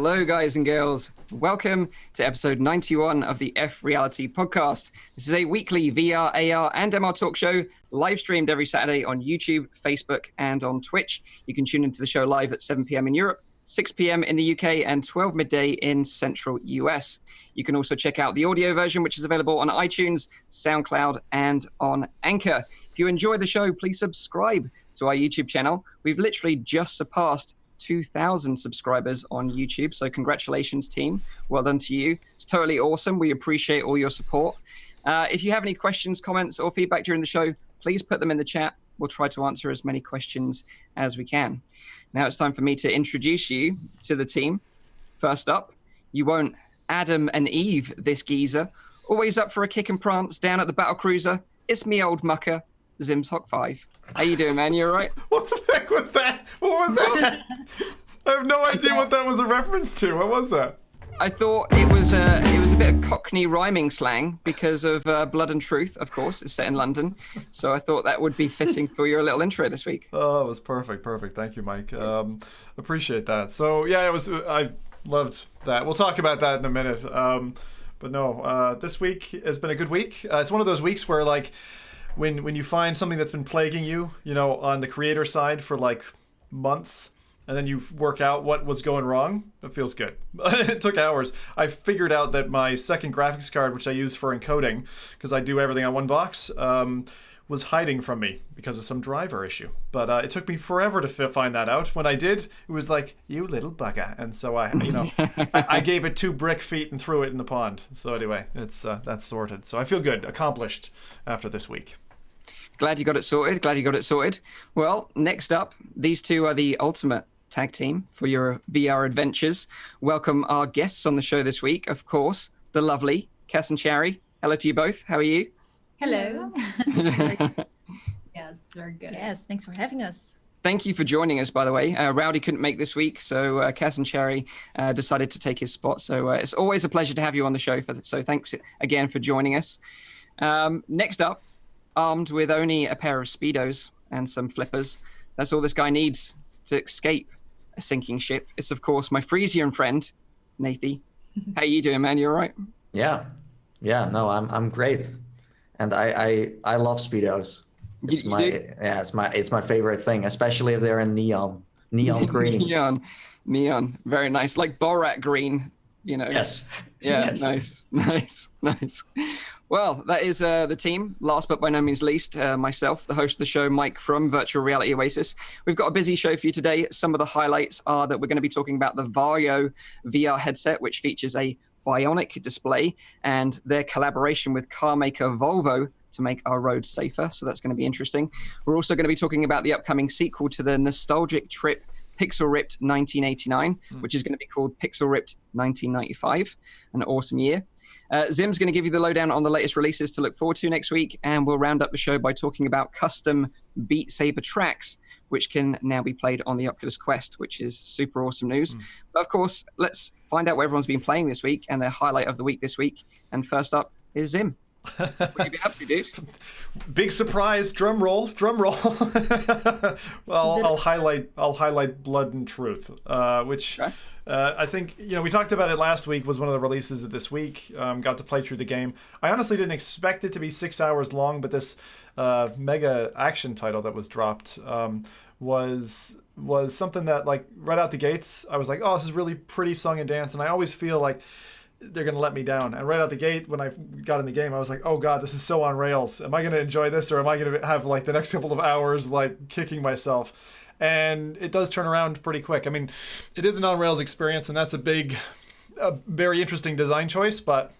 Hello, guys and girls. Welcome to episode 91 of the FReality Podcast. This is a weekly VR, AR, and MR talk show, live streamed every Saturday on YouTube, Facebook, and on Twitch. You can tune into the show live at 7 p.m. in Europe, 6 p.m. in the UK, and 12 midday in central US. You can also check out the audio version, which is available on iTunes, SoundCloud, and on Anchor. If you enjoy the show, please subscribe to our YouTube channel. We've literally just surpassed 2,000 subscribers on YouTube, so congratulations, team. Well done to you. It's totally awesome. We appreciate all your support. If you have any questions, comments, or feedback during the show, please put them in the chat. We'll try to answer as many questions as we can. Now it's time for me to introduce you to the team. First up, you won't Adam and Eve this geezer. Always up for a kick and prance down at the battle cruiser. It's me, old mucker, Zimsock 5. How you doing, man? You all right? What the heck was that? What was that? I have no idea what that was a reference to. What was that? I thought it was a bit of Cockney rhyming slang because of Blood and Truth, of course. It's set in London. So I thought that would be fitting for your little intro this week. Oh, it was perfect. Thank you, Mike. Appreciate that. So, yeah, I loved that. We'll talk about that in a minute. But no, this week has been a good week. It's one of those weeks where, like, when you find something that's been plaguing you, on the creator side for, like, months, and then you work out what was going wrong, it feels good. It took hours. I figured out that my second graphics card, which I use for encoding, because I do everything on one box, was hiding from me because of some driver issue. But it took me forever to find that out. When I did, it was like, you little bugger. And so I gave it 2 brick feet and threw it in the pond. So anyway, that's sorted. So I feel good, accomplished after this week. Glad you got it sorted. Well, next up, these two are the ultimate tag team for your VR adventures. Welcome our guests on the show this week, of course, the lovely Cass and Cherry. Hello to you both. How are you? Hello. Yes, we're good. Yes, thanks for having us. Thank you for joining us, by the way. Rowdy couldn't make this week, so Cass and Cherry decided to take his spot. So it's always a pleasure to have you on the show. So thanks again for joining us. Next up, armed with only a pair of Speedos and some flippers, that's all this guy needs to escape a sinking ship. It's, of course, my Frisian friend, Nathy. How you doing, man? You all right? Yeah, no, I'm great. And I love Speedos. It's my favorite thing, especially if they're in neon green. neon, very nice, like Borat green. Yes. Yeah, yes. Nice. Well, that is the team. Last but by no means least, myself, the host of the show, Mike from Virtual Reality Oasis. We've got a busy show for you today. Some of the highlights are that we're going to be talking about the Varjo VR headset, which features a bionic display, and their collaboration with car maker Volvo to make our roads safer. So that's going to be interesting. We're also going to be talking about the upcoming sequel to the nostalgic trip Pixel Ripped 1989, which is going to be called Pixel Ripped 1995. An awesome year. Zim's going to give you the lowdown on the latest releases to look forward to next week, and we'll round up the show by talking about custom Beat Saber tracks, which can now be played on the Oculus Quest, which is super awesome news. But of course, let's find out what everyone's been playing this week and their highlight of the week this week. And first up is Zim. What have you been up to, dude? Big surprise! Drum roll! Well, I'll highlight Blood and Truth, which I think we talked about it last week. Was one of the releases of this week. Got to play through the game. I honestly didn't expect it to be 6 hours long, but this mega action title that was dropped was something that, like, right out the gates, I was like, oh, this is really pretty song and dance, and I always feel like they're going to let me down. And right out the gate, when I got in the game, I was like, oh God, this is so on rails. Am I going to enjoy this, or am I going to have, like, the next couple of hours, like, kicking myself? And it does turn around pretty quick. I mean, it is an on rails experience, and that's a very interesting design choice, but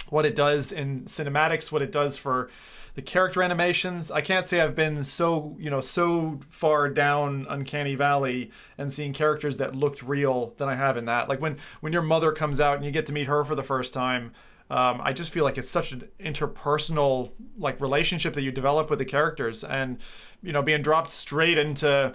what it does in cinematics, what it does for the character animations, I can't say I've been so far down Uncanny Valley and seeing characters that looked real than I have in that. Like when your mother comes out and you get to meet her for the first time, I just feel like it's such an interpersonal, like, relationship that you develop with the characters, and being dropped straight into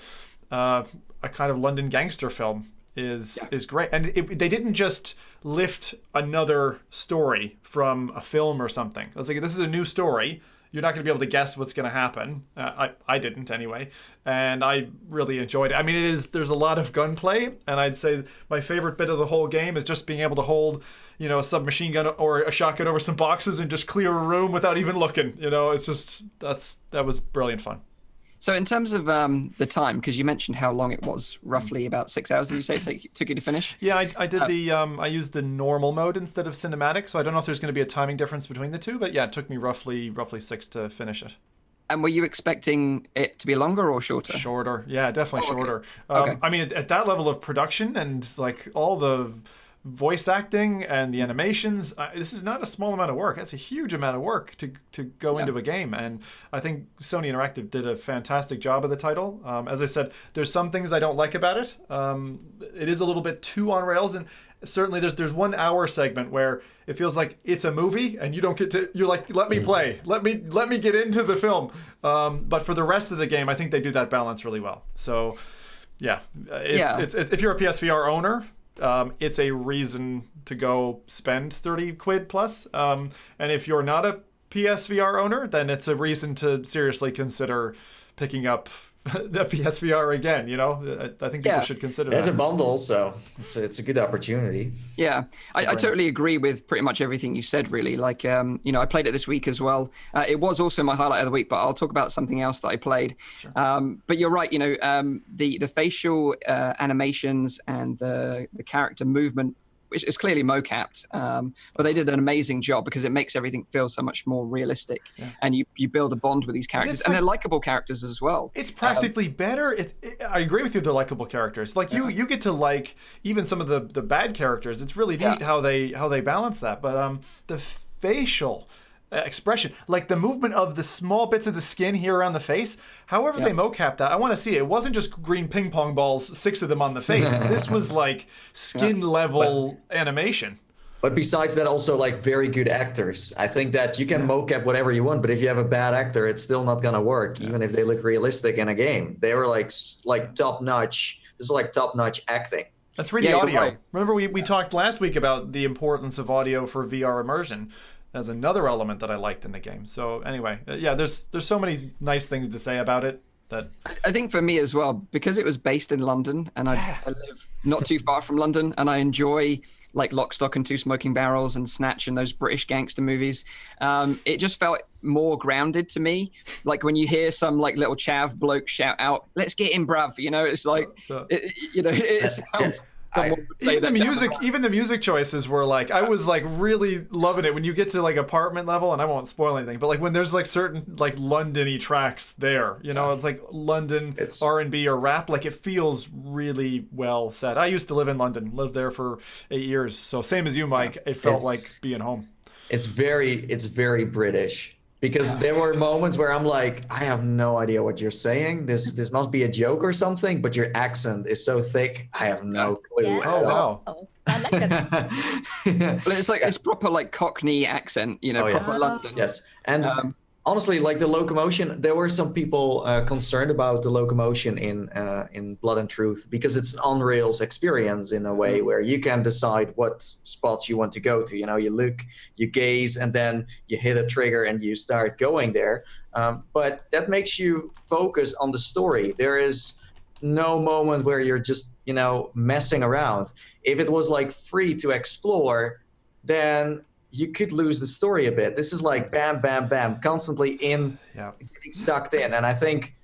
a kind of London gangster film is great. And they didn't just lift another story from a film or something. It's like, this is a new story. you're not going to be able to guess what's going to happen. I didn't anyway, and I really enjoyed it. I mean, there's a lot of gunplay, and I'd say my favorite bit of the whole game is just being able to hold, a submachine gun or a shotgun over some boxes and just clear a room without even looking. It's just that was brilliant fun. So in terms of the time, because you mentioned how long it was, roughly about 6 hours, did you say it took you to finish? Yeah, I did I used the normal mode instead of cinematic, so I don't know if there's going to be a timing difference between the two, but yeah, it took me roughly 6 to finish it. And were you expecting it to be longer or shorter? Shorter, yeah, definitely shorter. Okay. I mean, at that level of production and like all the voice acting and the animations, this is not a small amount of work. That's a huge amount of work to go into a game, and I think Sony Interactive did a fantastic job of the title. As I said, there's some things I don't like about it. It is a little bit too on rails, and certainly there's 1 hour segment where it feels like it's a movie and you don't get to, you're like, let me play, let me get into the film. But for the rest of the game, I think they do that balance really well. So yeah, it's if you're a PSVR owner, it's a reason to go spend 30 quid plus. And if you're not a PSVR owner, then it's a reason to seriously consider picking up the PSVR again. I think people should consider that. As a bundle, so it's a good opportunity. Yeah, I totally agree with pretty much everything you said, really. Like, I played it this week as well. It was also my highlight of the week, but I'll talk about something else that I played. Sure. But you're right, the facial animations and the character movement, which is clearly mocapped, but they did an amazing job because it makes everything feel so much more realistic, and you build a bond with these characters, and they're likable characters as well. It's practically better. I agree with you. They're likable characters. Like you get to like even some of the bad characters. It's really neat how they balance that. But the facial expression, like the movement of the small bits of the skin here around the face, however they mocapped that, I want to see it. It wasn't just green ping pong balls, 6 of them on the face. This was like skin level animation. But besides that, also like very good actors. I think that you can mocap whatever you want, but if you have a bad actor, it's still not gonna work, even if they look realistic in a game. They were like top notch. This is like top notch acting. That's 3D audio. Right. Remember we talked last week about the importance of audio for VR immersion. That's another element that I liked in the game. So anyway, there's so many nice things to say about it. That I think for me as well, because it was based in London, and I live not too far from London, and I enjoy like Lock, Stock and Two Smoking Barrels and Snatch and those British gangster movies. It just felt more grounded to me. Like when you hear some like little chav bloke shout out, "Let's get in, bruv," it's like, it sounds. Even the music choices were like, I was like really loving it when you get to like apartment level, and I won't spoil anything, but like when there's like certain like London-y tracks there, it's like London R&B or rap, like it feels really well set. I used to live in London, lived there for 8 years, so same as you, Mike. It felt like being home. It's very British. Because there were moments where I'm like, I have no idea what you're saying. This must be a joke or something, but your accent is so thick, I have no clue. Yeah. Oh, wow. Oh, I like that. Well, it's like it's proper like Cockney accent, proper London. Yes, and honestly, like the locomotion, there were some people concerned about the locomotion in Blood and Truth because it's an on-rails experience in a way where you can decide what spots you want to go to. You look, you gaze, and then you hit a trigger and you start going there. But that makes you focus on the story. There is no moment where you're just, messing around. If it was like free to explore, then you could lose the story a bit. This is like bam, bam, bam, constantly getting sucked in. And I think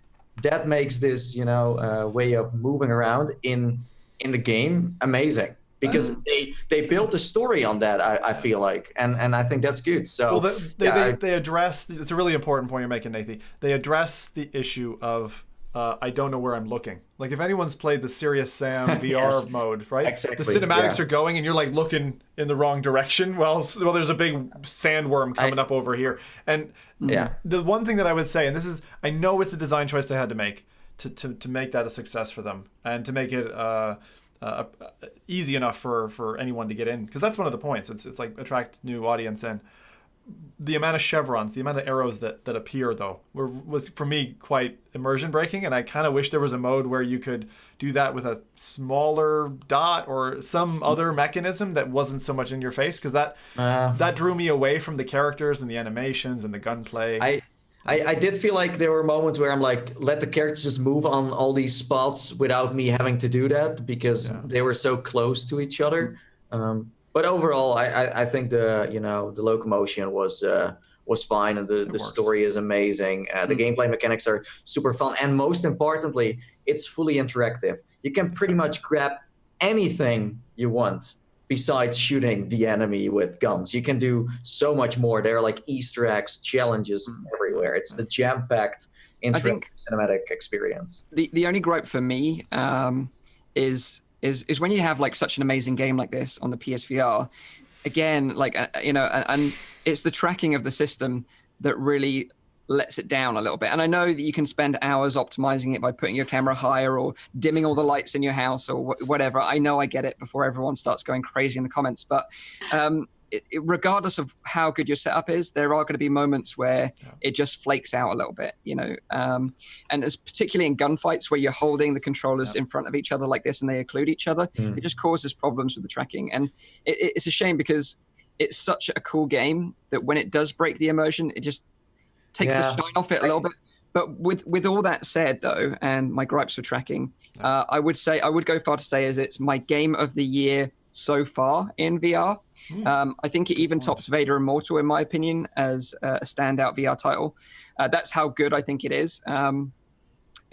that makes this, way of moving around in the game amazing. Because they built a story on that, I feel like. And I think that's good. So they address, it's a really important point you're making, Nathan. They address the issue of I don't know where I'm looking. Like if anyone's played the Serious Sam VR mode, right? Exactly. The cinematics are going and you're like looking in the wrong direction. Well, there's a big sandworm coming up over here. And the one thing that I would say, and this is, I know it's a design choice they had to make to make that a success for them and to make it easy enough for anyone to get in. Because that's one of the points. It's like attract new audience in. The amount of chevrons, the amount of arrows that appear, though, was for me quite immersion breaking, and I kind of wish there was a mode where you could do that with a smaller dot or some other mechanism that wasn't so much in your face, because that drew me away from the characters and the animations and the gunplay. I did feel like there were moments where I'm like, let the characters just move on all these spots without me having to do that because they were so close to each other. But overall, I think the locomotion was fine, and the story is amazing. The gameplay mechanics are super fun, and most importantly, it's fully interactive. You can pretty much grab anything you want besides shooting the enemy with guns. You can do so much more. There are like Easter eggs, challenges everywhere. It's a jam-packed, interactive cinematic experience. The only gripe for me is when you have like such an amazing game like this on the PSVR. Again, like and it's the tracking of the system that really lets it down a little bit. And I know that you can spend hours optimizing it by putting your camera higher or dimming all the lights in your house or whatever. I know, I get it before everyone starts going crazy in the comments. But regardless of how good your setup is, there are going to be moments where it just flakes out a little bit, and it's particularly in gunfights where you're holding the controllers in front of each other like this and they occlude each other. It just causes problems with the tracking. And it's a shame because it's such a cool game that when it does break the immersion, it just takes the shine off it a little bit. But with all that said, though, and my gripes with tracking, I would go far to say is it's my game of the year so far in VR. I think it even tops Vader Immortal, in my opinion, as a standout VR title. That's how good I think it is,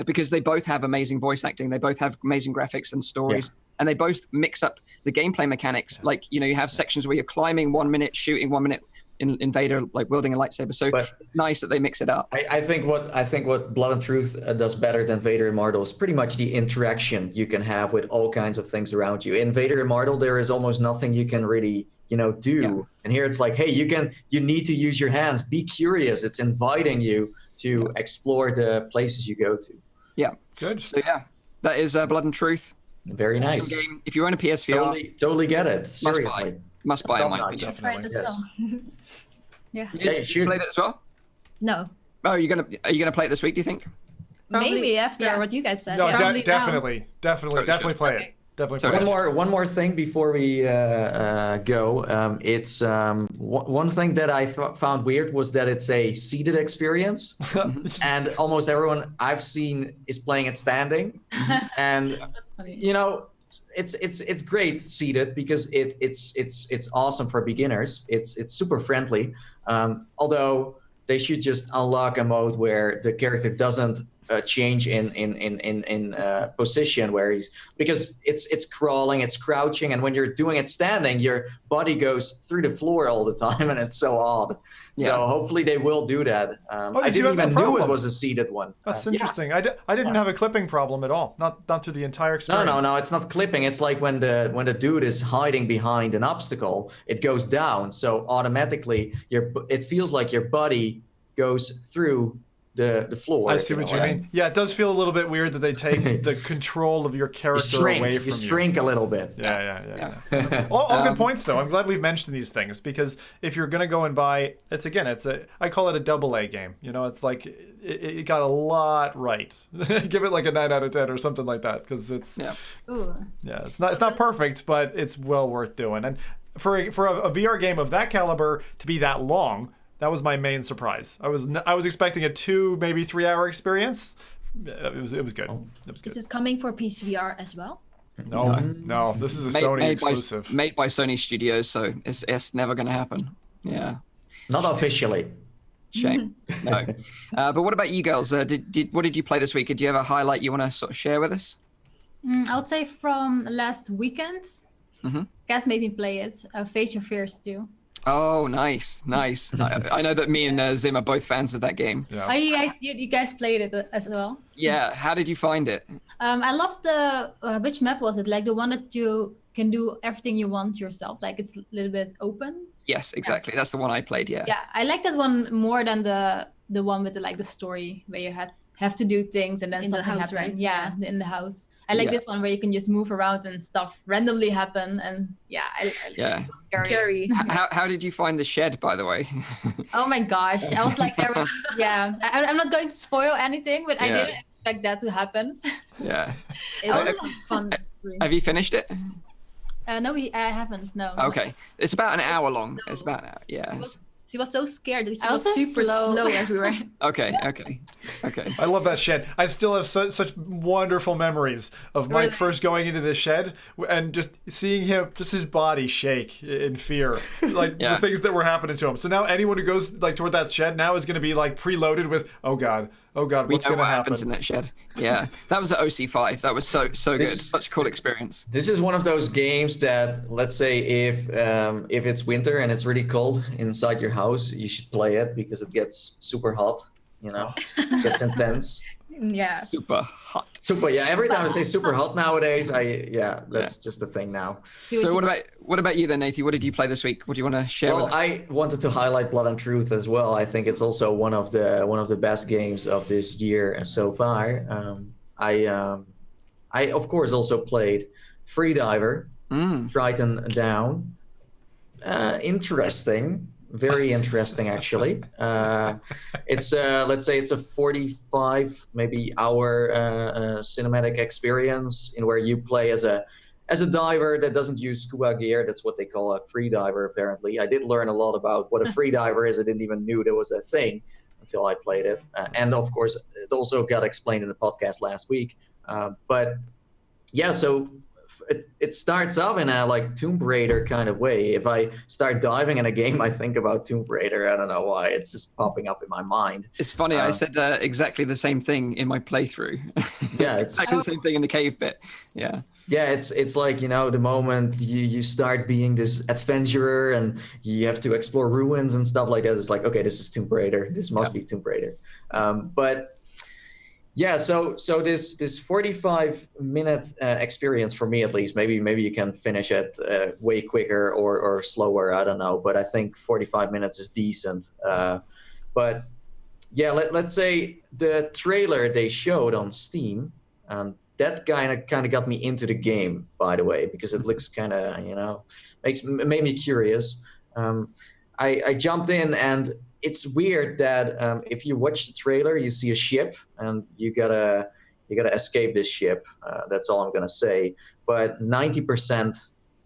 because they both have amazing voice acting, they both have amazing graphics and stories, and they both mix up the gameplay mechanics. Like, you have sections where you're climbing 1 minute, shooting 1 minute, in Vader, like wielding a lightsaber. So it's nice that they mix it up. I think what Blood and Truth does better than Vader Immortal is pretty much the interaction you can have with all kinds of things around you. In Vader Immortal, there is almost nothing you can really, do. And here it's like, hey, you need to use your hands. Be curious. It's inviting you to explore the places you go to. Yeah. Good. So that is Blood and Truth. Very nice. Awesome game. If you own a PSVR, totally get it. Seriously. Must buy in my opinion. Try it as well. You should. played it as well? No. Oh, are you gonna play it this week, do you think? Maybe after what you guys said. No, Probably definitely play it. Definitely play it. One more thing before we go. It's one thing that I found weird was that it's a seated experience, and almost everyone I've seen is playing it standing, and That's funny. it's great seated because it's awesome for beginners. It's super friendly. Although they should just unlock a mode where the character doesn't change in position, because it's crawling, it's crouching, and when you're doing it standing, your body goes through the floor all the time, and it's so odd. So hopefully they will do that. I didn't even know it was a seated one. That's interesting. I didn't have a clipping problem at all. Not through the entire experience. No, it's not clipping. It's like when the dude is hiding behind an obstacle, it goes down. So automatically it feels like your body goes through the floor. I see what you mean. Yeah, it does feel a little bit weird that they take the control of your character away from you. You shrink a little bit. Yeah. All good points, though. I'm glad we've mentioned these things, because if you're going to go and buy, I call it a double-A game. It's like it got a lot right. Give it like a 9 out of 10 or something like that, because it's it's not perfect, but it's well worth doing. And for a VR game of that caliber to be that long, that was my main surprise. I was expecting a 2, maybe 3 hour experience. It was good. It was good. Is this coming for PSVR as well? No. This is a Sony exclusive. Made by Sony Studios, so it's never going to happen. Yeah. Not officially. Shame. No. But what about you girls? What did you play this week? Did you have a highlight you want to sort of share with us? I would say from last weekend. Guys made me play it. Face Your Fears 2. Oh, nice. I know that me and Zim are both fans of that game. Yeah. Oh, you guys played it as well? Yeah. How did you find it? I love the which map was it? Like the one that you can do everything you want yourself. Like it's a little bit open. Yes, exactly. That's the one I played. Yeah. Yeah, I like that one more than the one with the story where you have to do things and then in something the house, happens. right? Yeah, in the house. I like this one where you can just move around and stuff randomly happen, and I Scary. How did you find the shed, by the way? Oh my gosh, I was like, I'm not going to spoil anything, but I didn't expect that to happen. Yeah. It was fun. Have you finished it? No, I haven't. No. Okay, it's about an hour long. It's about an hour. Yeah. He was so scared. He I was was super slow. slow everywhere. Okay. I love that shed. I still have such wonderful memories of Mike Really? first going into the shed and just seeing him, just his body shake in fear, like Yeah. the things that were happening to him. So now anyone who goes like toward that shed now is going to be like preloaded with, oh god, We what's know going to what happen? happens in that shed. Yeah, that was at OC5. That was so good. This- Such a cool experience. This is one of those games that, let's say, if it's winter and it's really cold inside your house, you should play it because it gets super hot. You know, it gets intense. Yeah. Super hot. Super, yeah. Every time I say super hot nowadays, that's just a thing now. So what about you then, Nathan? What did you play this week? What do you want to share Well, with us? I wanted to highlight Blood and Truth as well. I think it's also one of the best games of this year so far. I of course also played Freediver, Triton Down. Interesting, very interesting actually. It's let's say it's a 45 maybe hour cinematic experience in where you play as a diver that doesn't use scuba gear. That's what they call a free diver apparently. I did learn a lot about what a free diver is. I didn't even knew there was a thing until I played it. And of course it also got explained in the podcast last week. But yeah, so it starts off in a like Tomb Raider kind of way. If I start diving in a game, I think about Tomb Raider. I don't know why. It's just popping up in my mind. It's funny. I said exactly the same thing in my playthrough. Yeah, it's exactly the same thing in the cave bit. Yeah. Yeah, it's like, you know, the moment you start being this adventurer and you have to explore ruins and stuff like that, it's like, okay, this is Tomb Raider. This must be Tomb Raider. But yeah, so this 45-minute experience for me at least, maybe you can finish it way quicker or slower, I don't know. But I think 45 minutes is decent. But yeah, let's say the trailer they showed on Steam, that kind of got me into the game, by the way, because it looks kind of, you know, made me curious. I jumped in, and it's weird that if you watch the trailer, you see a ship, and you gotta escape this ship. That's all I'm gonna say. But 90%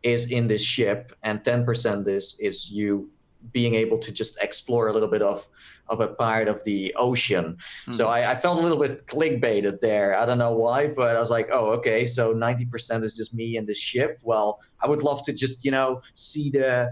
is in this ship, and 10% is you being able to just explore a little bit of a part of the ocean. So I felt a little bit clickbaited there. I don't know why, but I was like, oh, okay, so 90% is just me in the ship. Well, I would love to just, you know, see the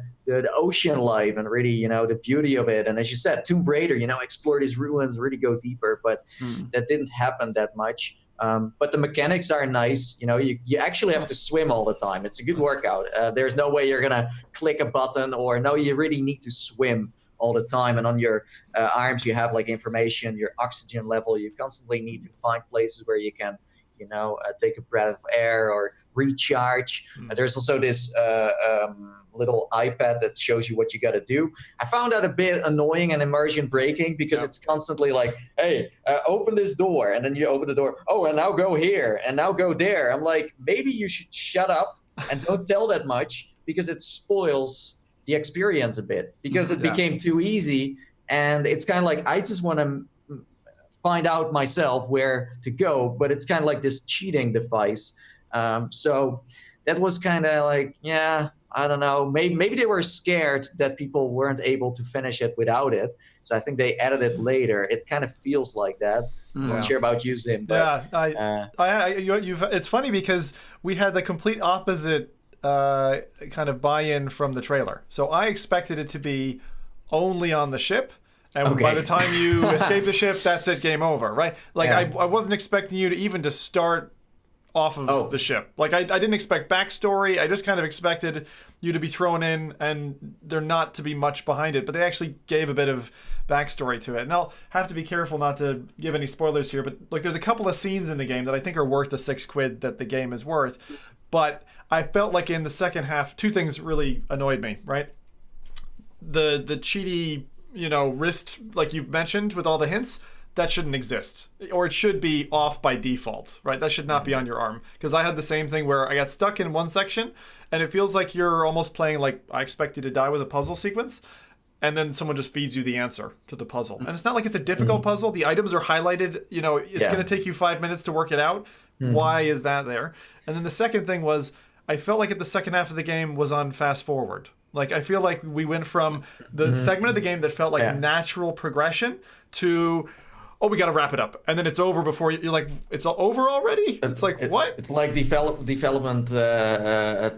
ocean life and really, you know, the beauty of it. And as you said, Tomb Raider, you know, explore these ruins, really go deeper, but that didn't happen that much. But the mechanics are nice. You know, you actually have to swim all the time. It's a good workout. There's no way you're going to click a button you really need to swim all the time. And on your arms, you have like information, your oxygen level. You constantly need to find places where you can, you know, take a breath of air or recharge. There's also this little iPad that shows you what you got to do. I found that a bit annoying and immersion breaking because it's constantly like, hey, open this door. And then you open the door. Oh, and now go here and now go there. I'm like, maybe you should shut up and don't tell that much because it spoils the experience a bit because it became too easy. And it's kind of like, I just want to find out myself where to go, but it's kind of like this cheating device. So that was kind of like, yeah, I don't know. Maybe they were scared that people weren't able to finish it without it. So I think they added it later. It kind of feels like that. I'm not sure about you, Zim. But, it's funny because we had the complete opposite kind of buy-in from the trailer. So I expected it to be only on the ship. And by the time you escape the ship, that's it, game over, right? Like, I wasn't expecting you to even to start off of the ship. Like, I didn't expect backstory. I just kind of expected you to be thrown in and there not to be much behind it. But they actually gave a bit of backstory to it. And I'll have to be careful not to give any spoilers here. But, like, there's a couple of scenes in the game that I think are worth the £6 that the game is worth. But I felt like in the second half, two things really annoyed me, right? The cheaty, you know, wrist, like you've mentioned with all the hints, that shouldn't exist. Or it should be off by default, right? That should not be on your arm. Because I had the same thing where I got stuck in one section and it feels like you're almost playing like I expect you to die with a puzzle sequence. And then someone just feeds you the answer to the puzzle. And it's not like it's a difficult puzzle. The items are highlighted. You know, it's going to take you 5 minutes to work it out. Why is that there? And then the second thing was I felt like at the second half of the game was on fast forward. Like, I feel like we went from the segment of the game that felt like natural progression to, oh, we got to wrap it up. And then it's over before you're like, it's over already? It's like, what? It's like development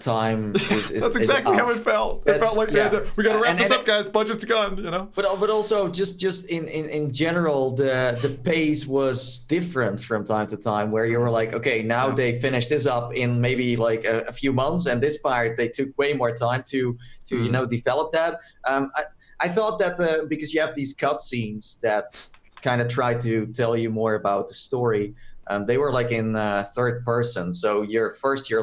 time is That's exactly how it felt. It felt like we got to wrap this up, guys. Budget's gone, you know? But also just in general, the pace was different from time to time, where you were like, okay, now they finished this up in maybe like a few months, and this part, they took way more time to develop that. I thought that because you have these cutscenes that kind of try to tell you more about the story. They were like in third person. So you're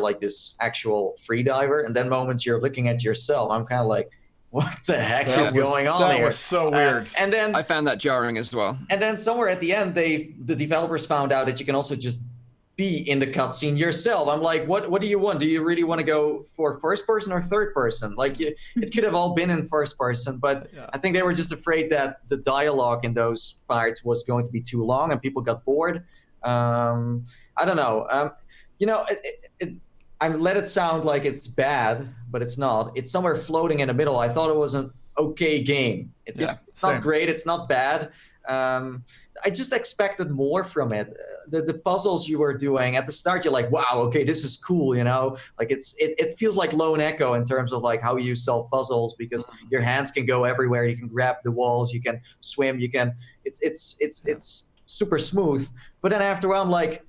like this actual freediver, and then moments you're looking at yourself. I'm kind of like, what the heck is going on here? That was so weird. And then I found that jarring as well. And then somewhere at the end, the developers found out that you can also just be in the cutscene yourself. I'm like, what do you want? Do you really want to go for first person or third person? Like, it could have all been in first person, but I think they were just afraid that the dialogue in those parts was going to be too long and people got bored. I don't know. I let it sound like it's bad, but it's not. It's somewhere floating in the middle. I thought it was an okay game. It's not great. It's not bad. I just expected more from it. The puzzles you were doing at the start, you're like, wow, okay, this is cool, you know? Like it feels like Lone Echo in terms of like how you solve puzzles, because your hands can go everywhere. You can grab the walls, you can swim, it's super smooth. But then after a while, I'm like,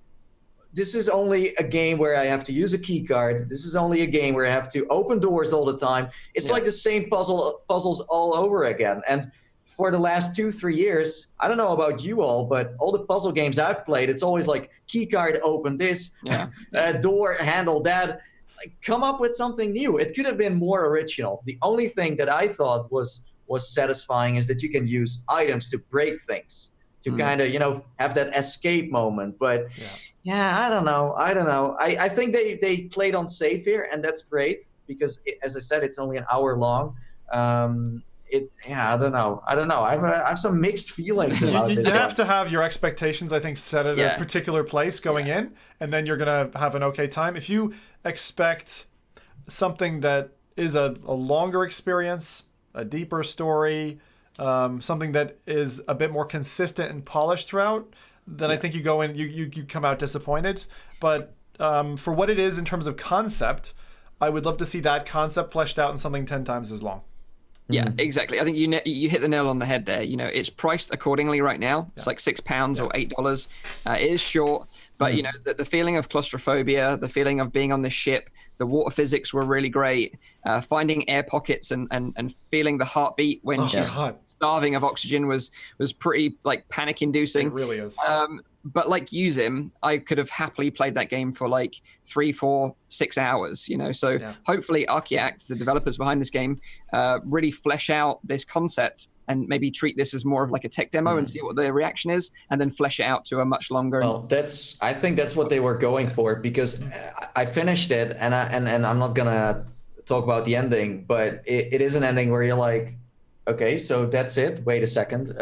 this is only a game where I have to use a key card. This is only a game where I have to open doors all the time. It's like the same puzzles all over again. And for the last 2-3 years, I don't know about you all, but all the puzzle games I've played, it's always like key card, open this, door, handle that. Like, come up with something new. It could have been more original. The only thing that I thought was satisfying is that you can use items to break things, to kind of, have that escape moment. But I don't know. I think they played on safe here, and that's great because, as I said, it's only an hour long. I don't know. I have some mixed feelings about this. You have to have your expectations, I think, set at a particular place going in, and then you're going to have an okay time. If you expect something that is a longer experience, a deeper story, something that is a bit more consistent and polished throughout, then I think you go in, you come out disappointed. But for what it is in terms of concept, I would love to see that concept fleshed out in something 10 times as long. Yeah, exactly. I think you hit the nail on the head there. It's priced accordingly right now. It's like £6 or $8. It is short, but the feeling of claustrophobia, the feeling of being on this ship, the water physics were really great. Finding air pockets and feeling the heartbeat when she's starving of oxygen was pretty like panic-inducing. It really is. But like Zim, I could have happily played that game for like 3, 4, 6 hours, So hopefully Archiact, the developers behind this game, really flesh out this concept and maybe treat this as more of like a tech demo and see what the reaction is, and then flesh it out to a much longer. Well, I think that's what they were going for, because I finished it, and I'm not gonna talk about the ending, but it is an ending where you're like, okay, so that's it. Wait a second.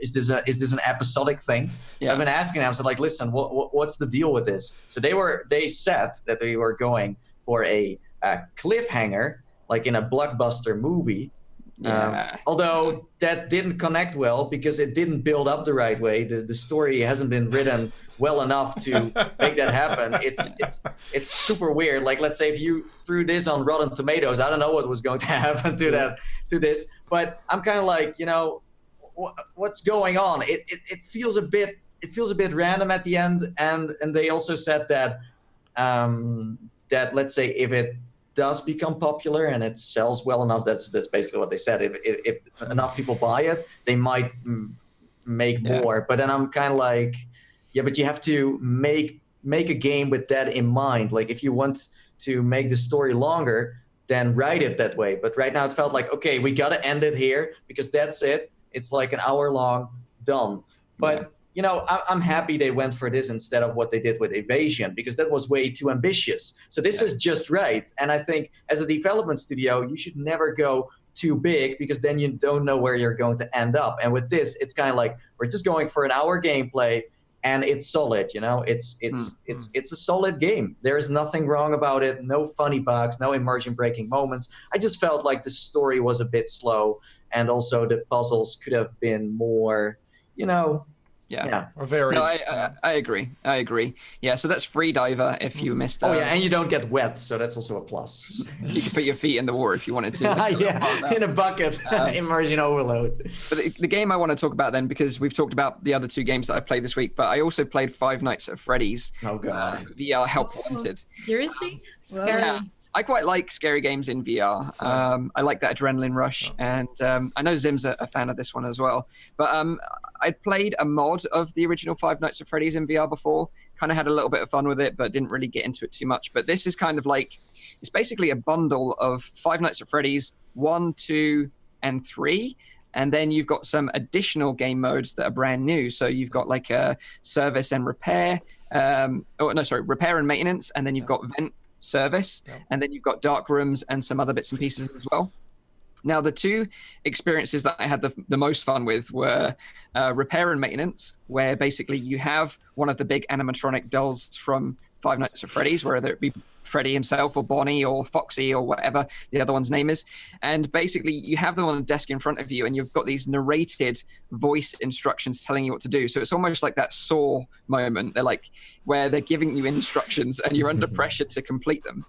Is this an episodic thing? So I've been asking them. So like, listen, what's the deal with this? So they said that they were going for a cliffhanger, like in a blockbuster movie. Although that didn't connect well because it didn't build up the right way. The story hasn't been written well enough to make that happen. It's super weird. Like, let's say if you threw this on Rotten Tomatoes, I don't know what was going to happen to this. But I'm kind of like, what's going on? It feels a bit random at the end, and they also said that that let's say if it does become popular and it sells well enough, that's basically what they said. If enough people buy it, they might make more. But then I'm kind of like, but you have to make a game with that in mind. Like, if you want to make the story longer, then write it that way. But right now it felt like, okay, we got to end it here because that's it. It's like an hour long, done. But I'm happy they went for this instead of what they did with Evasion, because that was way too ambitious. So this is just right. And I think as a development studio, you should never go too big, because then you don't know where you're going to end up. And with this, it's kind of like, we're just going for an hour gameplay, and it's solid. It's a solid game. There's nothing wrong about it. No funny bugs, no immersion breaking moments. I just felt like the story was a bit slow, and also the puzzles could have been more, Or varied. No, I agree. Yeah, so that's Free Diver if you missed. And you don't get wet, so that's also a plus. You could put your feet in the water if you wanted to. In a bucket, immersion overload. But the game I want to talk about then, because we've talked about the other two games that I played this week, but I also played Five Nights at Freddy's. Oh god. VR Help Wanted. Seriously? Scary. Yeah. I quite like scary games in VR. I like that adrenaline rush, and I know Zim's a fan of this one as well. But I'd played a mod of the original Five Nights at Freddy's in VR before, kind of had a little bit of fun with it, but didn't really get into it too much. But this is kind of like, it's basically a bundle of Five Nights at Freddy's 1, 2, and 3. And then you've got some additional game modes that are brand new. So you've got like a service and repair, repair and maintenance, and then you've got vent service, and then you've got dark rooms and some other bits and pieces as well. Now, the two experiences that I had the most fun with were repair and maintenance, where basically you have one of the big animatronic dolls from Five Nights at Freddy's, whether it be Freddy himself or Bonnie or Foxy or whatever the other one's name is. And basically you have them on a desk in front of you, and you've got these narrated voice instructions telling you what to do. So it's almost like that Saw moment. They're like where they're giving you instructions and you're under pressure to complete them.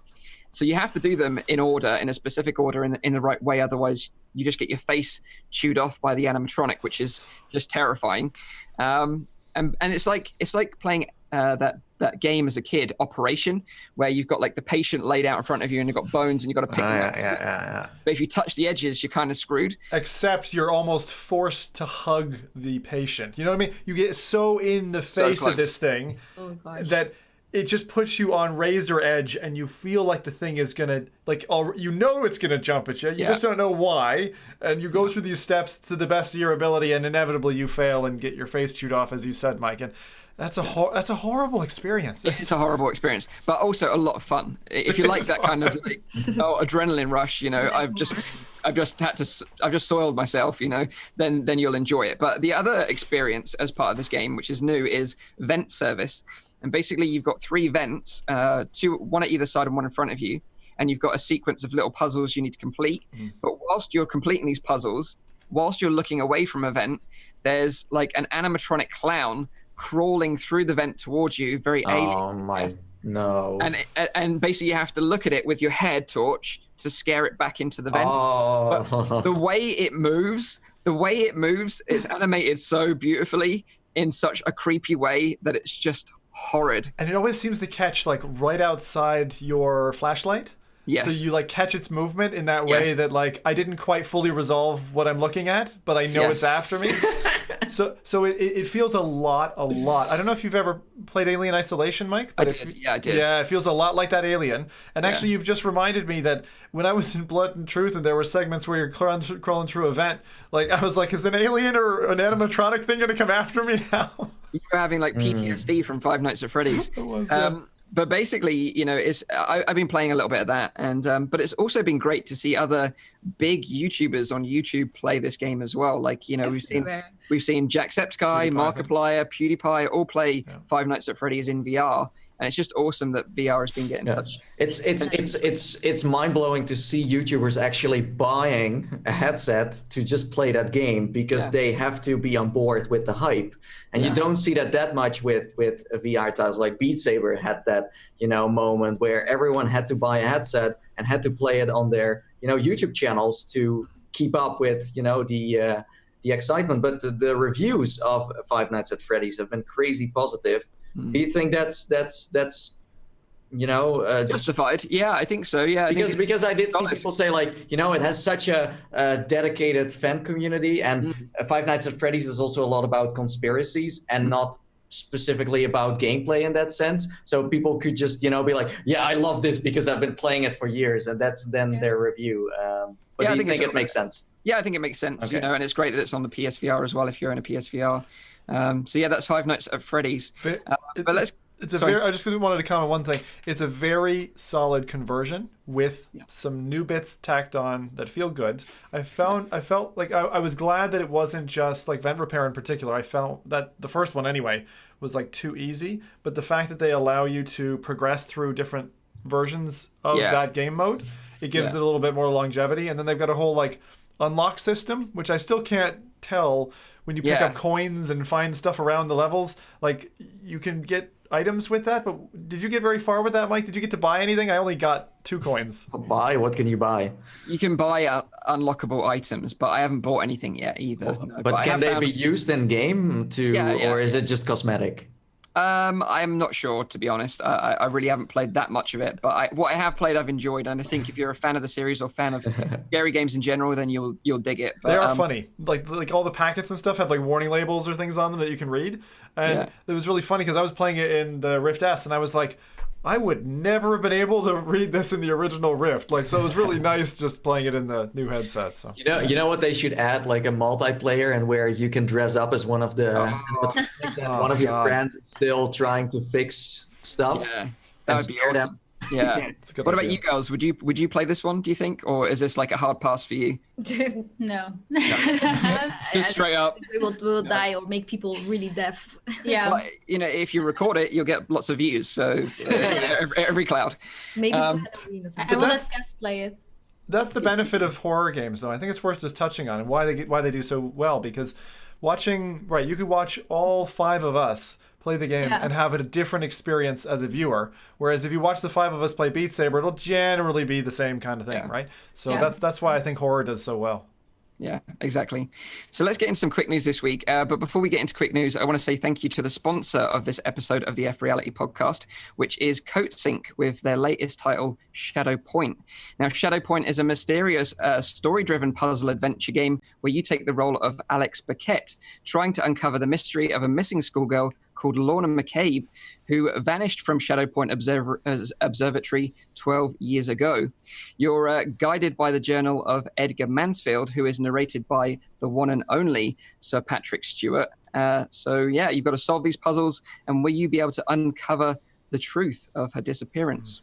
So you have to do them in order, in a specific order, in the right way. Otherwise, you just get your face chewed off by the animatronic, which is just terrifying. And it's like playing that game as a kid, Operation, where you've got like the patient laid out in front of you and you've got bones and you've got to pick them up. But if you touch the edges, you're kind of screwed. Except you're almost forced to hug the patient. You know what I mean? You get so in the face of this thing that it just puts you on razor edge, and you feel like the thing is gonna, like, it's gonna jump at you. You just don't know why, and you go through these steps to the best of your ability, and inevitably you fail and get your face chewed off, as you said, Mike. And that's a horrible experience. It's a horrible experience, but also a lot of fun. If you like that kind of like adrenaline rush, I've just soiled myself, then you'll enjoy it. But the other experience as part of this game, which is new, is vent service. And basically you've got 3 vents, one at either side and one in front of you. And you've got a sequence of little puzzles you need to complete. But whilst you're completing these puzzles, whilst you're looking away from a vent, there's like an animatronic clown crawling through the vent towards you, very alien. Oh my, no. And basically you have to look at it with your hair torch to scare it back into the vent. But the way it moves, it's animated so beautifully in such a creepy way that it's just horrid. And it always seems to catch like right outside your flashlight. Yes. So you like catch its movement in that way that like I didn't quite fully resolve what I'm looking at, but I know it's after me. So it feels a lot. I don't know if you've ever played Alien Isolation, Mike. But I did. Yeah, it feels a lot like that Alien. And actually, you've just reminded me that when I was in Blood and Truth and there were segments where you're crawling through a vent, like I was like, is an alien or an animatronic thing going to come after me now? You're having like PTSD from Five Nights at Freddy's. It was, But basically, I've been playing a little bit of that, and but it's also been great to see other big YouTubers on YouTube play this game as well. Like we've seen Jacksepticeye, Markiplier, PewDiePie all play Five Nights at Freddy's in VR, and it's just awesome that VR has been getting such. It's mind blowing to see YouTubers actually buying a headset to just play that game because they have to be on board with the hype, and you don't see that much with VR titles. Like Beat Saber had that moment where everyone had to buy a headset and had to play it on their YouTube channels to keep up with the excitement. But the reviews of Five Nights at Freddy's have been crazy positive. Do you think that's justified? Yeah, I think so. Yeah, because I did see people say like it has such a dedicated fan community, and Five Nights at Freddy's is also a lot about conspiracies and not specifically about gameplay in that sense. So people could just be like, yeah, I love this because I've been playing it for years, and that's then their review. But do you think it makes sense? Yeah, I think it makes sense. And it's great that it's on the PSVR as well if you're in a PSVR. So yeah, that's Five Nights at Freddy's. But It's a I just wanted to comment one thing. It's a very solid conversion with some new bits tacked on that feel good. I felt like I was glad that it wasn't just like Vent Repair in particular. I felt that the first one anyway was like too easy, but the fact that they allow you to progress through different versions of that game mode, it gives it a little bit more longevity. And then they've got a whole like unlock system, which I still can't tell when you pick up coins and find stuff around the levels. Like you can get items with that, but did you get very far with that, Mike? Did you get to buy anything? I only got 2 coins. Buy? What can you buy? You can buy unlockable items, but I haven't bought anything yet either. But can they be used in game or is it just cosmetic? I'm not sure, to be honest. I really haven't played that much of it, but what I have played, I've enjoyed. And I think if you're a fan of the series or fan of scary games in general, then you'll dig it. But, they are funny. Like all the packets and stuff have like warning labels or things on them that you can read. And it was really funny because I was playing it in the Rift S, and I was like, I would never have been able to read this in the original Rift. Like, so it was really nice just playing it in the new headset. So you know what they should add, like a multiplayer, and where you can dress up as one of the and one of your friends is still trying to fix stuff. Yeah, that would be awesome. Yeah. What about you girls? Would you play this one, do you think, or is this like a hard pass for you? No. Just straight up. We will die or make people really deaf. Yeah. Well, if you record it, you'll get lots of views. So every cloud. Maybe for Halloween or I something. will let Cass play it. That's the benefit of horror games, though. I think it's worth just touching on and why they do so well. Because you could watch all 5 of us play the game and have a different experience as a viewer. Whereas if you watch the 5 of us play Beat Saber, it'll generally be the same kind of thing, right? So that's why I think horror does so well. Yeah, exactly. So let's get into some quick news this week. But before we get into quick news, I want to say thank you to the sponsor of this episode of the FReality Podcast, which is CoatSync with their latest title, Shadow Point. Now, Shadow Point is a mysterious, story-driven puzzle adventure game where you take the role of Alex Burkett, trying to uncover the mystery of a missing schoolgirl called Lorna McCabe, who vanished from Shadow Point Observatory 12 years ago. You're guided by the journal of Edgar Mansfield, who is narrated by the one and only Sir Patrick Stewart. You've got to solve these puzzles, and will you be able to uncover the truth of her disappearance?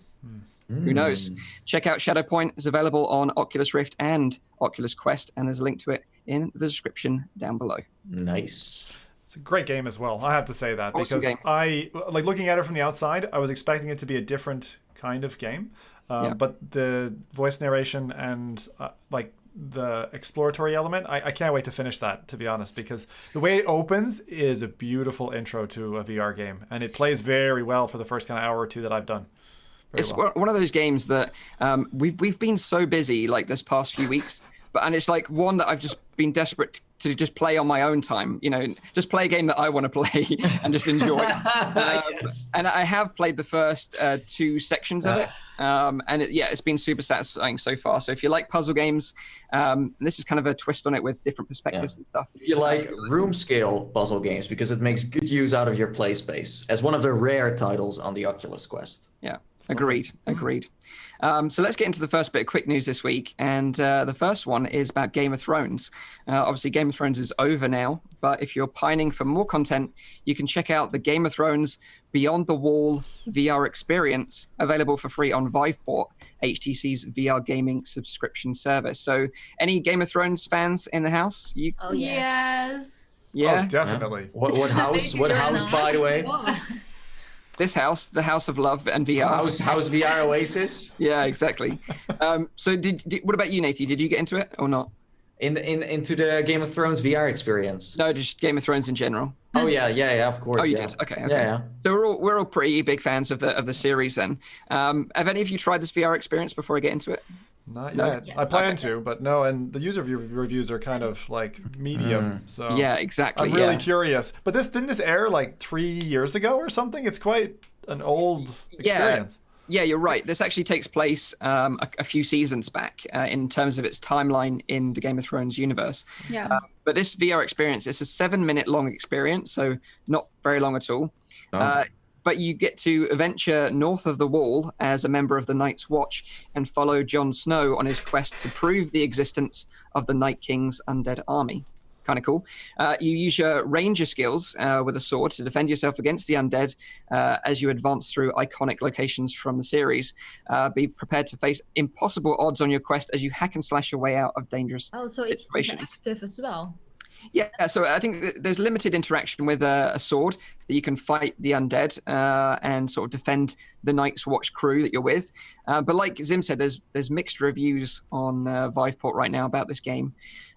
Who knows? Check out Shadow Point. It's available on Oculus Rift and Oculus Quest, and there's a link to it in the description down below. Nice. It's a great game as well. I have to say that awesome because I like looking at it from the outside. I was expecting it to be a different kind of game, but the voice narration and the exploratory element, I can't wait to finish that, to be honest, because the way it opens is a beautiful intro to a VR game, and it plays very well for the first kind of hour or two that I've done. It's one of those games that we've been so busy like this past few weeks, and it's like one that I've just been desperate to just play on my own time, just play a game that I want to play and just enjoy. Yes. And I have played the first 2 sections of it. And it's been super satisfying so far. So if you like puzzle games, this is kind of a twist on it with different perspectives and stuff. If you like room scale puzzle games, because it makes good use out of your play space as one of the rare titles on the Oculus Quest. Yeah. Agreed. So let's get into the first bit of quick news this week. And the first one is about Game of Thrones. Obviously, Game of Thrones is over now. But if you're pining for more content, you can check out the Game of Thrones Beyond the Wall VR experience, available for free on Viveport, HTC's VR gaming subscription service. So any Game of Thrones fans in the house? Oh, yes. Yeah? Oh, definitely. What house, by the way? This house, the House of Love and VR. House VR Oasis. Yeah, exactly. So what about you, Nathan? Did you get into it or not? Into the Game of Thrones VR experience? No, just Game of Thrones in general. Oh yeah, of course. Oh, you did. Okay. Yeah. So we're all pretty big fans of the series then. Have any of you tried this VR experience before I get into it? Not yet. I plan to, but no. And the user reviews are kind of like medium. So yeah, exactly. I'm really curious. But didn't this air like 3 years ago or something? It's quite an old experience. Yeah, you're right. This actually takes place a few seasons back in terms of its timeline in the Game of Thrones universe. Yeah. But this VR experience, it's a 7-minute long experience, so not very long at all. Oh. But you get to venture north of the Wall as a member of the Night's Watch and follow Jon Snow on his quest to prove the existence of the Night King's undead army. kind of cool. You use your ranger skills with a sword to defend yourself against the undead as you advance through iconic locations from the series. Be prepared to face impossible odds on your quest as you hack and slash your way out of dangerous So it's situations. interactive as well. Yeah, so I think there's limited interaction with a sword that you can fight the undead and sort of defend the Night's Watch crew that you're with. But like Zim said, there's mixed reviews on Viveport right now about this game.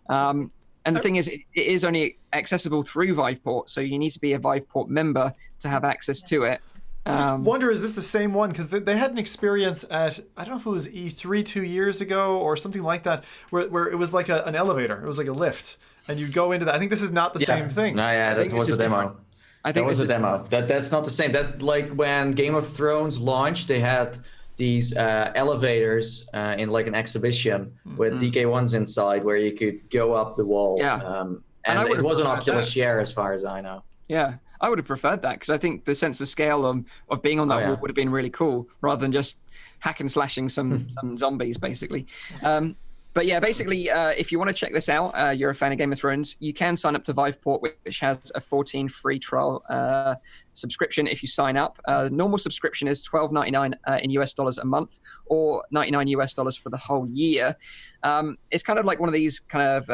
And the thing is, it is only accessible through Viveport, so you need to be a Viveport member to have access to it. I just wonder, is this the same one? Because they had an experience at, I don't know if it was E3 2 years ago or something like that, where it was like an elevator. It was like a lift. And you go into that. I think this is not the same thing. No, yeah, that was a demo. I think that was a demo. That's not the same. That, like when Game of Thrones launched, they had these elevators in like an exhibition with DK1s inside where you could go up the wall. Yeah. And it was an Oculus share as far as I know. Yeah, I would have preferred that because I think the sense of scale of being on that wall would have been really cool rather than just hack and slashing some zombies, basically. But yeah, basically, if you want to check this out, you're a fan of Game of Thrones, you can sign up to Viveport, which has a 14 free trial subscription if you sign up. Normal subscription is $12.99 in US dollars a month, or $99 US dollars for the whole year. It's kind of like one of these kind of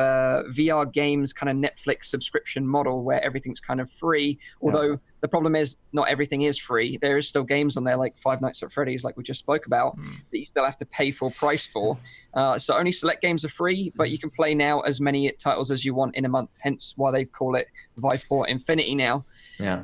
VR games, kind of Netflix subscription model where everything's kind of free, although the problem is not everything is free. There is still games on there like Five Nights at Freddy's, like we just spoke about, that you still have to pay full price for. So only select games are free, but you can play now as many titles as you want in a month, hence why they call it Viveport Infinity now. Yeah.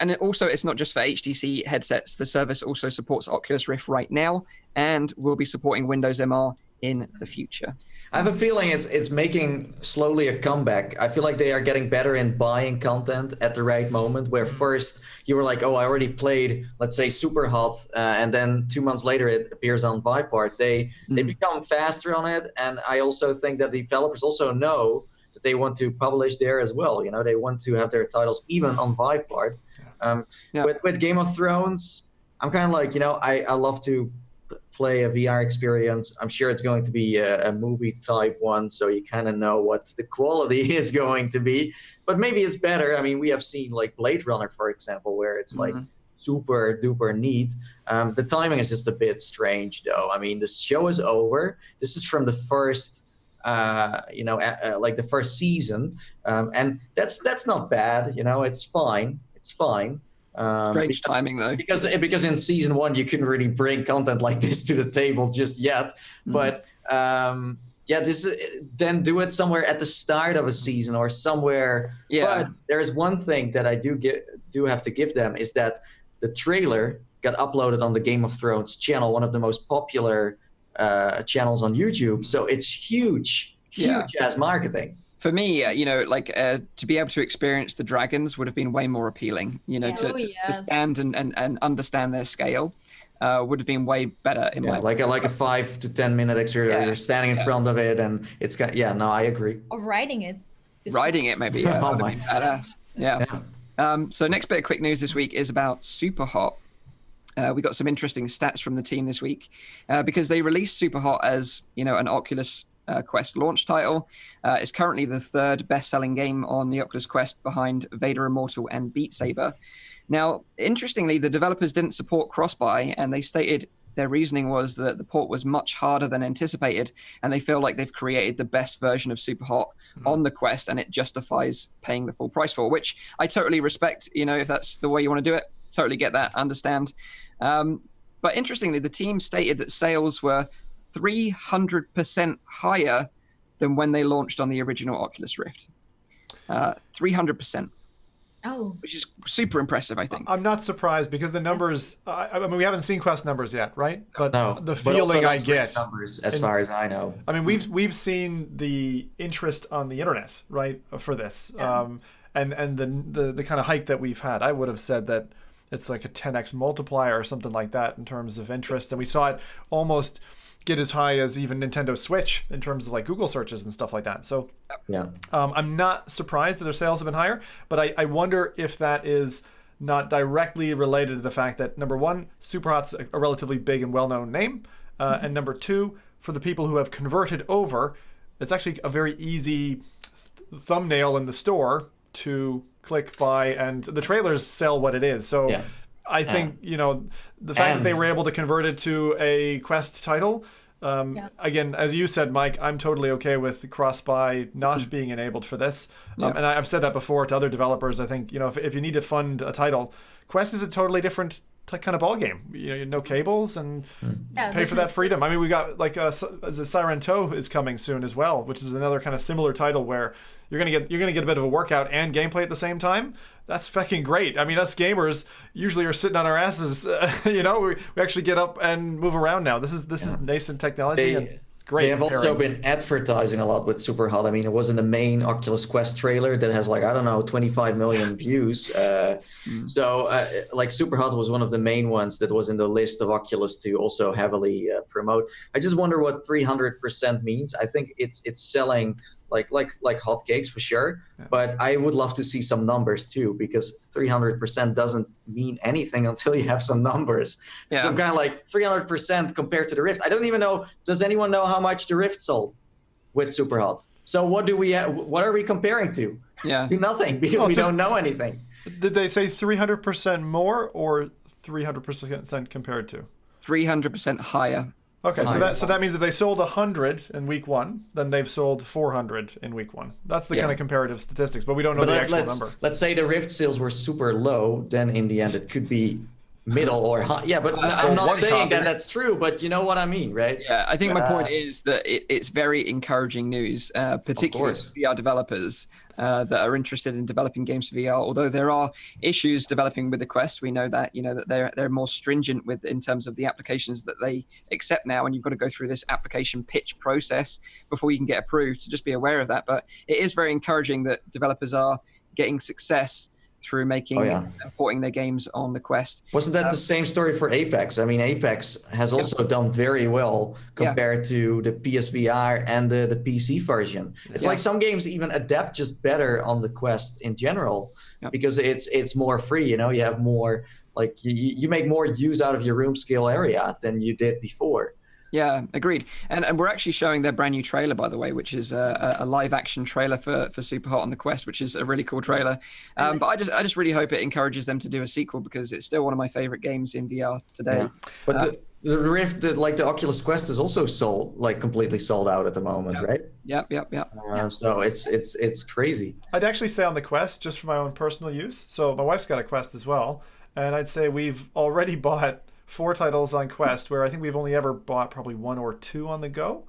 And it's not just for HTC headsets. The service also supports Oculus Rift right now and will be supporting Windows MR in the future. I have a feeling it's making slowly a comeback. I feel like they are getting better in buying content at the right moment, where first you were like, oh, I already played, let's say, SuperHot, and then 2 months later it appears on Viveport. They become faster on it, and I also think that developers also know that they want to publish there as well. You know, they want to have their titles even on Viveport. With Game of Thrones, I'm kind of like, you know, I love to play a VR experience. I'm sure it's going to be a movie type one, so you kind of know what the quality is going to be. But maybe it's better. I mean, we have seen like Blade Runner, for example, where it's like super duper neat. The timing is just a bit strange, though. I mean, the show is over. This is from the first, like the first season, and that's not bad. You know, it's fine. It's fine. Strange timing though, because in season 1 you couldn't really bring content like this to the table just yet. But then do it somewhere at the start of a season or somewhere. But there's one thing that I do have to give them, is that the trailer got uploaded on the Game of Thrones channel, one of the most popular channels on YouTube. So it's huge ass marketing. For me, to be able to experience the dragons would have been way more appealing. To stand and understand their scale would have been way better in my like a 5 to 10 minute experience. You're standing in front of it, and it's got I agree. Or riding it. Riding it, maybe. Yeah, would have been badass. Yeah. So next bit of quick news this week is about SuperHot. We got some interesting stats from the team this week because they released SuperHot as an Oculus Quest launch title. It's currently the 3rd best-selling game on the Oculus Quest, behind Vader Immortal and Beat Saber. Now, interestingly, the developers didn't support cross-buy, and they stated their reasoning was that the port was much harder than anticipated, and they feel like they've created the best version of SuperHot on the Quest, and it justifies paying the full price for, which I totally respect. If that's the way you want to do it, totally get that, understand. But interestingly, the team stated that sales were 300% higher than when they launched on the original Oculus Rift. 300%. Oh. Which is super impressive, I think. I'm not surprised because the numbers, I mean, we haven't seen Quest numbers yet, right? But no, the feeling I get. Numbers, as far as I know. I mean, we've seen the interest on the internet, right, for this. And the kind of hike that we've had. I would have said that it's like a 10x multiplier or something like that in terms of interest. And we saw it almost get as high as even Nintendo Switch in terms of like Google searches and stuff like that. So I'm not surprised that their sales have been higher, but I wonder if that is not directly related to the fact that, number one, SuperHot's a relatively big and well-known name, and number two, for the people who have converted over, it's actually a very easy thumbnail in the store to click buy, and the trailers sell what it is. So I think the fact that they were able to convert it to a Quest title. Again, as you said, Mike, I'm totally okay with cross-buy not being enabled for this. And I've said that before to other developers. I think, if you need to fund a title, Quest is a totally different kind of ball game. No cables and pay for that freedom. I mean, we got like Siren Toe is coming soon as well, which is another kind of similar title where you're gonna get a bit of a workout and gameplay at the same time. That's fucking great. I mean, us gamers usually are sitting on our asses. We actually get up and move around now. This is nascent technology and great. They have also been advertising a lot with SuperHot. I mean, it was in the main Oculus Quest trailer that has 25 million views. So SuperHot was one of the main ones that was in the list of Oculus to also heavily promote. I just wonder what 300% means. I think it's selling like hotcakes for sure, but I would love to see some numbers too, because 300% doesn't mean anything until you have some numbers. So I'm kind of like 300% compared to the Rift. I don't even know. Does anyone know how much the Rift sold with SuperHot? So what are we comparing to? To nothing, because we don't know anything. Did they say 300% more or 300% compared to? 300% higher. Okay, so that means if they sold 100 in week 1, then they've sold 400 in week 1. That's the kind of comparative statistics, but we don't know the actual number. Let's say the Rift sales were super low, then in the end it could be middle or high. Yeah, but I'm not saying that that's true, but you know what I mean, right? Yeah, I think my point is that it's very encouraging news, particularly for VR developers that are interested in developing games for VR. Although there are issues developing with the Quest, we know that that they're more stringent in terms of the applications that they accept now, and you've got to go through this application pitch process before you can get approved. So just be aware of that. But it is very encouraging that developers are getting success through porting their games on the Quest. Wasn't that the same story for Apex? I mean, Apex has also done very well compared to the PSVR and the PC version. It's like some games even adapt just better on the Quest in general because it's more free. You have more you make more use out of your room scale area than you did before. Yeah, agreed. And we're actually showing their brand new trailer, by the way, which is a live action trailer for SuperHot on the Quest, which is a really cool trailer. But I just really hope it encourages them to do a sequel, because it's still one of my favorite games in VR today. But the Rift, the Oculus Quest, is also completely sold out at the moment, right? Yep. So it's crazy. I'd actually say on the Quest, just for my own personal use. So my wife's got a Quest as well, and I'd say we've already bought 4 titles on Quest, where I think we've only ever bought probably 1 or 2 on the go.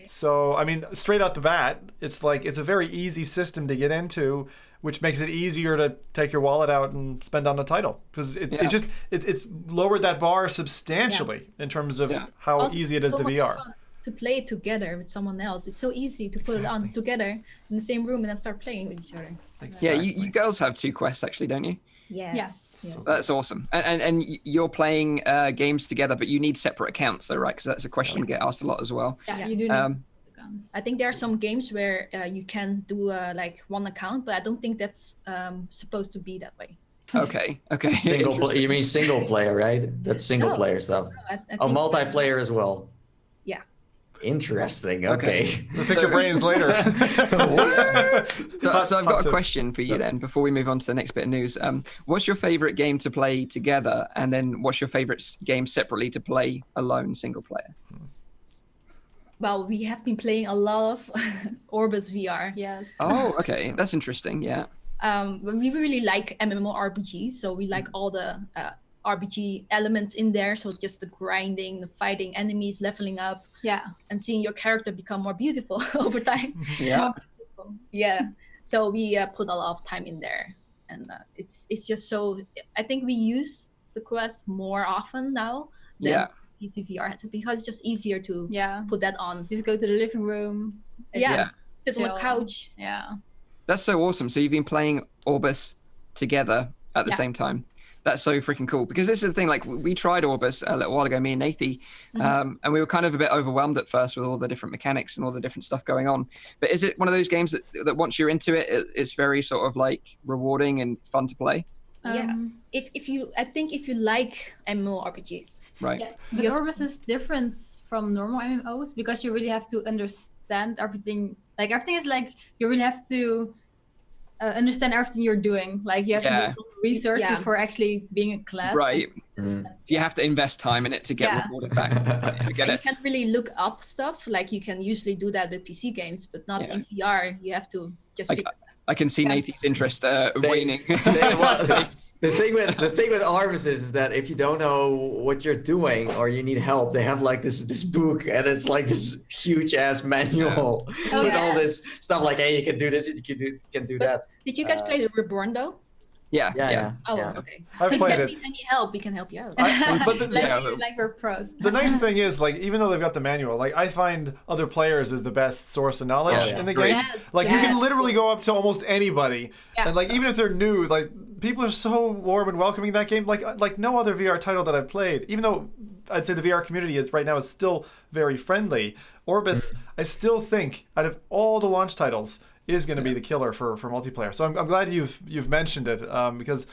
So, I mean, straight out the bat, it's a very easy system to get into, which makes it easier to take your wallet out and spend on a title, because it's lowered that bar substantially in terms of how also, easy it is so to much VR. fun to play it together with someone else. It's so easy to put it on together in the same room and then start playing with each other. Yeah, you girls have 2 Quests actually, don't you? Yes. That's awesome. And you're playing games together, but you need separate accounts though, right? Because that's a question we get asked a lot as well. Yeah, you do need I think there are some games where you can do one account, but I don't think that's supposed to be that way. Okay. You mean single player, right? That's single player stuff. I multiplayer as well. Yeah. Interesting. Okay. We'll pick your brains later. So I've got a question for you then, before we move on to the next bit of news. What's your favorite game to play together? And then what's your favorite game separately to play alone, single player? Well, we have been playing a lot of Orbis VR. Yes. Oh, okay. That's interesting. Yeah. We really like MMORPGs, so we like all the RPG elements in there. So just the grinding, the fighting enemies, leveling up, and seeing your character become more beautiful over time. Yeah. So we put a lot of time in there, and it's just so. I think we use the Quest more often now than PC VR, because it's just easier to put that on. Just go to the living room. Just on the couch. Yeah. That's so awesome. So you've been playing Orbis together at the same time. That's so freaking cool, because this is the thing, like we tried Orbis a little while ago, me and Nathie, and we were kind of a bit overwhelmed at first with all the different mechanics and all the different stuff going on. But is it one of those games that once you're into it, it's very sort of like rewarding and fun to play? If you like MMORPGs, right? Yeah. But Orbis is different from normal MMOs because you really have to understand everything Like everything is like you really have to understand everything you're doing. Like you have to do research before actually being in class. Right. You have to invest time in it to get rewarded back. I get it. You can't really look up stuff like you can usually do that with PC games, but not in VR. You have to just figure I can see Nathan's interest waning. The thing with Arvis is that if you don't know what you're doing or you need help, they have like this book, and it's like this huge ass manual with all this stuff like, hey, you can do this, you can do that. Did you guys play the Reborn though? Yeah. Oh, okay. I've played it. If you need any help, we can help you out. Like we're pros. The nice thing is, like, even though they've got the manual, like, I find other players is the best source of knowledge in the game. Like, you can literally go up to almost anybody, and like, even if they're new, like, people are so warm and welcoming in that game. Like no other VR title that I've played. Even though I'd say the VR community is right now is still very friendly. Orbis, I still think out of all the launch titles, is going to be the killer for multiplayer. So I'm glad you've mentioned it because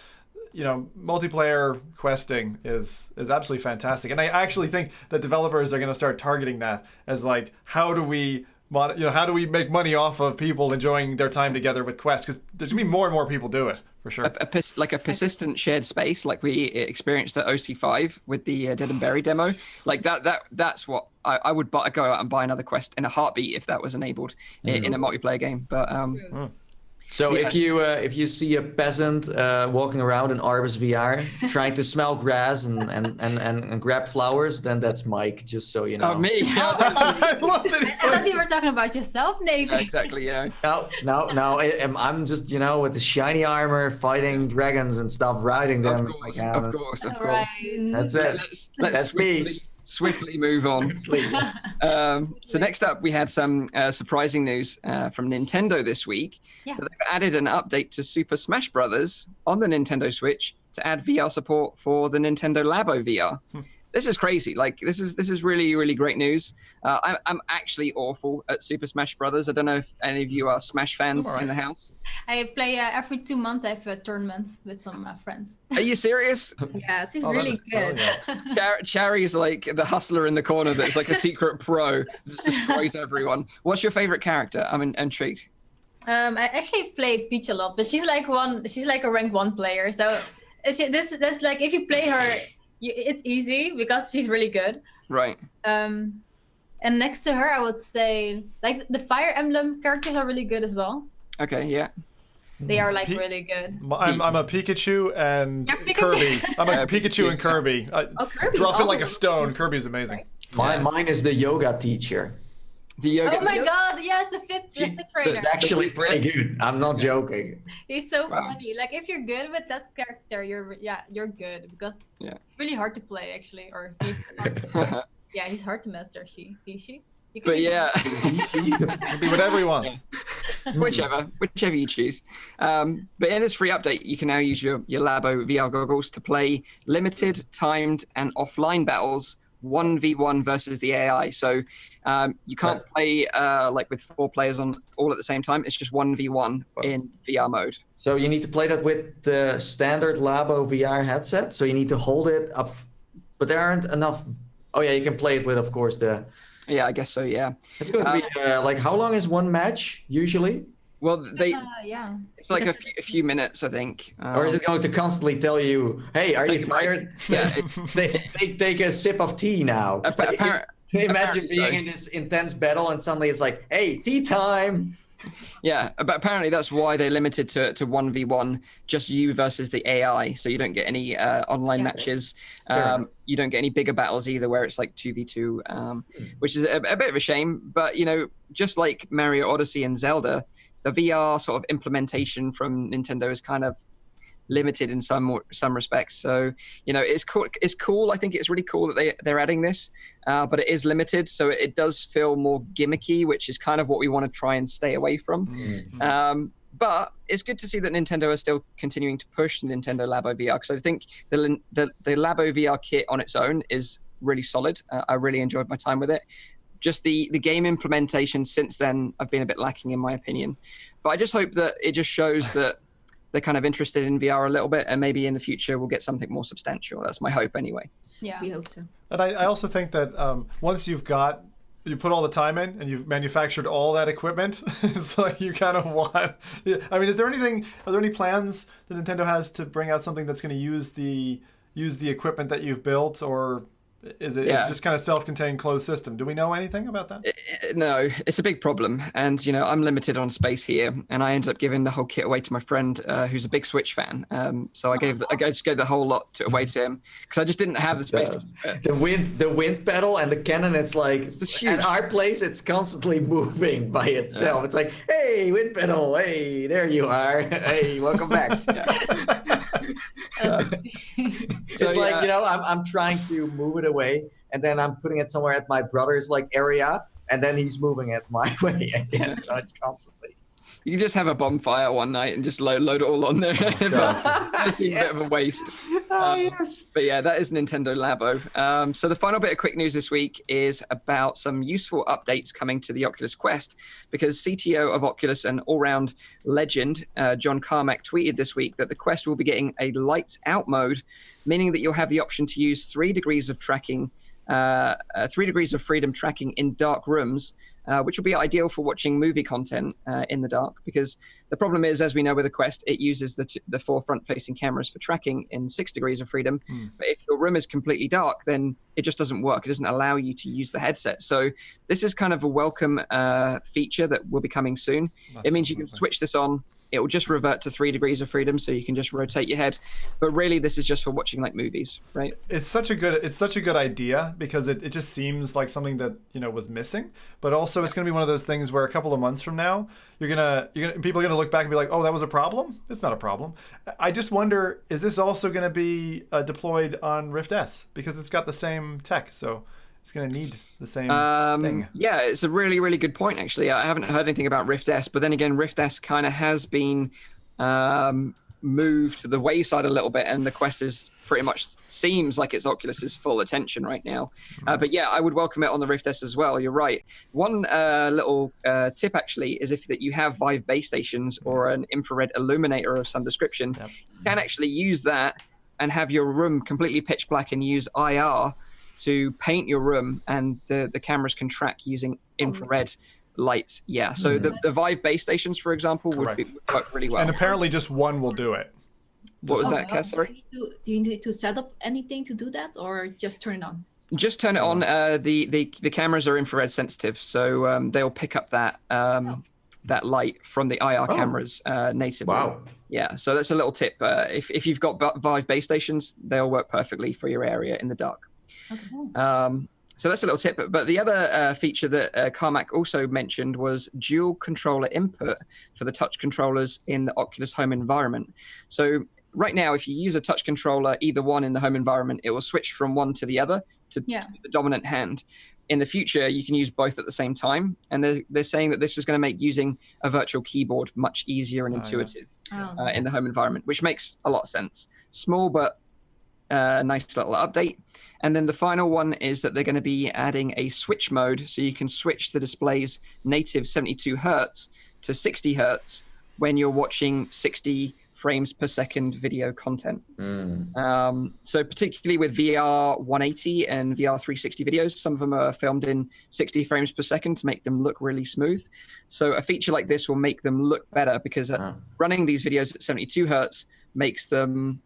multiplayer questing is absolutely fantastic, and I actually think that developers are going to start targeting that as like how do we make money off of people enjoying their time together with quests, because there's going to be more and more people do it for sure. Like a persistent shared space, like we experienced at OC5 with the Dead and Buried demo. Like that's what I would go out and buy another quest in a heartbeat if that was enabled in a multiplayer game. But so if you see a peasant walking around in Arbus VR trying to smell grass and grab flowers, then that's Mike. Just so you know. Oh, me. I love it. I thought you were talking about yourself, Nate. Exactly. Yeah. No. I'm just with the shiny armor, fighting dragons and stuff, riding them. Of course. Right. That's it. Let's swiftly move on. So next up, we had some surprising news from Nintendo this week. They've added an update to Super Smash Bros. On the Nintendo Switch to add VR support for the Nintendo Labo VR. This is crazy. Like this is really, really great news. I'm actually awful at Super Smash Brothers. I don't know if any of you are Smash fans in the house. I play every 2 months. I have a tournament with some friends. Are you serious? Yeah, this is really good. Cherry's like the hustler in the corner that's like a secret pro that destroys everyone. What's your favorite character? I'm intrigued. I actually play Peach a lot, but she's like a rank 1 player. So that's like if you play her, it's easy because she's really good. Right. And next to her, I would say like the Fire Emblem characters are really good as well. Okay. Yeah. They are like really good. I'm a Pikachu and Kirby. I'm a Pikachu and Kirby. Drop it like a stone. Kirby's amazing. Mine is the yoga teacher. Oh my god, yes, the fit trainer. It's actually pretty good. I'm not joking. He's so funny. Like if you're good with that character, you're good because it's really hard to play actually. Or he's hard to master. She. But yeah, be whatever he wants. whichever you choose. But in this free update, you can now use your Labo VR goggles to play limited, timed, and offline battles 1v1 versus the AI. So you can't play like with 4 players on all at the same time. It's just 1v1 in VR mode. So you need to play that with the standard Labo VR headset. So you need to hold it up, but there aren't enough. Oh yeah, you can play it with, of course, the. Yeah, I guess so. Yeah. It's going to be like, how long is one match usually? Well, it's like a few minutes, I think. Or is it going to constantly tell you, "Hey, are you tired? Take a sip of tea now." Imagine being in this intense battle and suddenly it's like, "Hey, tea time." Yeah, but apparently that's why they limited to 1v1, just you versus the AI, so you don't get any online matches. You don't get any bigger battles either, where it's like 2v2, which is a bit of a shame. But just like Mario Odyssey and Zelda, the VR sort of implementation from Nintendo is kind of limited in some respects. So it's cool. I think it's really cool that they're adding this, but it is limited, so it does feel more gimmicky, which is kind of what we want to try and stay away from. But it's good to see that Nintendo is still continuing to push Nintendo Labo VR, because I think the Labo VR kit on its own is really solid. I really enjoyed my time with it. Just the game implementation since then have been a bit lacking in my opinion. But I just hope that it just shows that they're kind of interested in VR a little bit, and maybe in the future we'll get something more substantial. That's my hope anyway. Yeah, we hope so. And I also think that once you've got you put all the time in and you've manufactured all that equipment. It's like you kind of want. I mean, are there any plans that Nintendo has to bring out something that's going to use the equipment that you've built, or is it just kind of self-contained closed system? Do we know anything about that? No, it's a big problem. And, I'm limited on space here. And I ended up giving the whole kit away to my friend who's a big Switch fan. So I just gave the whole lot away to him because I just didn't have the space. The wind pedal and the cannon, it's like, at our place, it's constantly moving by itself. It's like, hey, wind pedal, hey, there you are. Hey, welcome back. It's like, I'm trying to move it away, and then I'm putting it somewhere at my brother's area, and then he's moving it my way again. So it's constantly. You can just have a bonfire one night and just load it all on there. Just a bit of a waste. Yes. But yeah, that is Nintendo Labo. So the final bit of quick news this week is about some useful updates coming to the Oculus Quest, because CTO of Oculus and all-round legend, John Carmack, tweeted this week that the Quest will be getting a lights out mode, meaning that you'll have the option to use 3 degrees of tracking, 3 degrees of freedom tracking in dark rooms, which will be ideal for watching movie content in the dark, because the problem is, as we know with the Quest, it uses the 4 front-facing cameras for tracking in 6 degrees of freedom. But if your room is completely dark, then it just doesn't work. It doesn't allow you to use the headset. So this is kind of a welcome feature that will be coming soon. It means you can switch this on. It will just revert to 3 degrees of freedom, so you can just rotate your head. But really, this is just for watching movies, right? It's such a good idea, because it just seems like something that was missing. But also, it's going to be one of those things where a couple of months from now, people are going to look back and be like, "Oh, that was a problem." It's not a problem. I just wonder, is this also going to be deployed on Rift S, because it's got the same tech, so it's going to need the same thing. Yeah, it's a really, really good point, actually. I haven't heard anything about Rift S, but then again, Rift S kind of has been moved to the wayside a little bit, and the Quest is pretty much seems like it's Oculus's full attention right now. But yeah, I would welcome it on the Rift S as well. You're right. One little tip, actually, is if that you have Vive base stations or an infrared illuminator of some description, you can actually use that and have your room completely pitch black and use IR to paint your room, and the cameras can track using infrared lights. Yeah, so the Vive base stations, for example, would work really well. And apparently just one will do it. What was that, Cass? Sorry? Do you need to set up anything to do that, or just turn it on? Just turn it on. The cameras are infrared sensitive, so they'll pick up that light from the IR cameras natively. Wow. Yeah, so that's a little tip. If you've got Vive base stations, they'll work perfectly for your area in the dark. Okay. So that's a little tip. But the other feature that Carmack also mentioned was dual controller input for the touch controllers in the Oculus home environment. So right now, if you use a touch controller, either one in the home environment, it will switch from one to the other to the dominant hand. In the future, you can use both at the same time. And they're saying that this is going to make using a virtual keyboard much easier and intuitive in the home environment, which makes a lot of sense. Small, but nice little update. And then the final one is that they're going to be adding a switch mode, so you can switch the display's native 72 hertz to 60 hertz when you're watching 60 frames per second video content. So particularly with VR 180 and VR 360 videos, some of them are filmed in 60 frames per second to make them look really smooth. So a feature like this will make them look better, because running these videos at 72 hertz makes them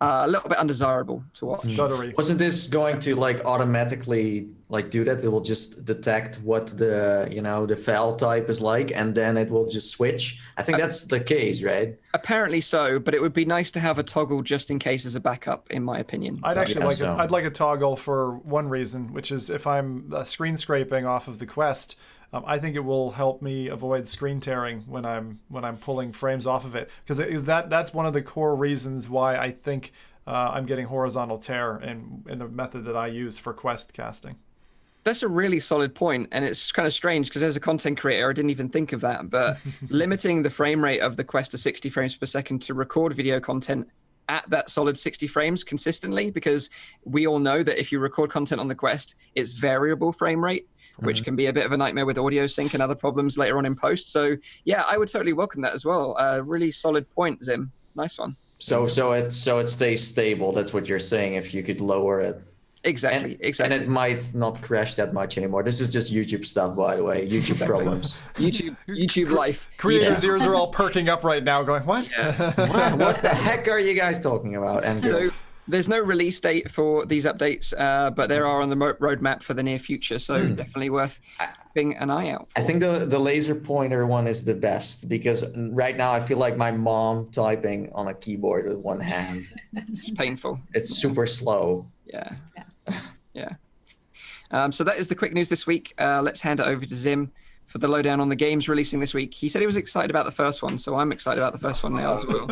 a little bit undesirable to watch. Stuttery. Wasn't this going to automatically do that? It will just detect what the file type is like, and then it will just switch. I think that's the case, right? Apparently so, but it would be nice to have a toggle just in case as a backup, in my opinion. I'd actually I'd like a toggle for one reason, which is if I'm screen scraping off of the Quest, I think it will help me avoid screen tearing when I'm pulling frames off of it, because that's one of the core reasons why I think I'm getting horizontal tear in the method that I use for Quest casting. That's a really solid point, and it's kind of strange because as a content creator, I didn't even think of that. But limiting the frame rate of the Quest to 60 frames per second to record video content at that solid 60 frames consistently, because we all know that if you record content on the Quest, it's variable frame rate, which can be a bit of a nightmare with audio sync and other problems later on in post. So yeah, I would totally welcome that as well. Really solid point, Zim. Nice one. So it stays stable. That's what you're saying. If you could lower it. Exactly. And it might not crash that much anymore. This is just YouTube stuff, by the way. YouTube problems. YouTube life. Creators' ears are all perking up right now, going, "What? Yeah. What the heck are you guys talking about?" And so there's no release date for these updates, but there are on the roadmap for the near future. So definitely worth keeping an eye out for. I think the laser pointer one is the best because right now I feel like my mom typing on a keyboard with one hand. It's painful. It's super slow. Yeah. So that is the quick news this week. Let's hand it over to Zim for the lowdown on the games releasing this week. He said he was excited about the first one, so I'm excited about the first one now as well.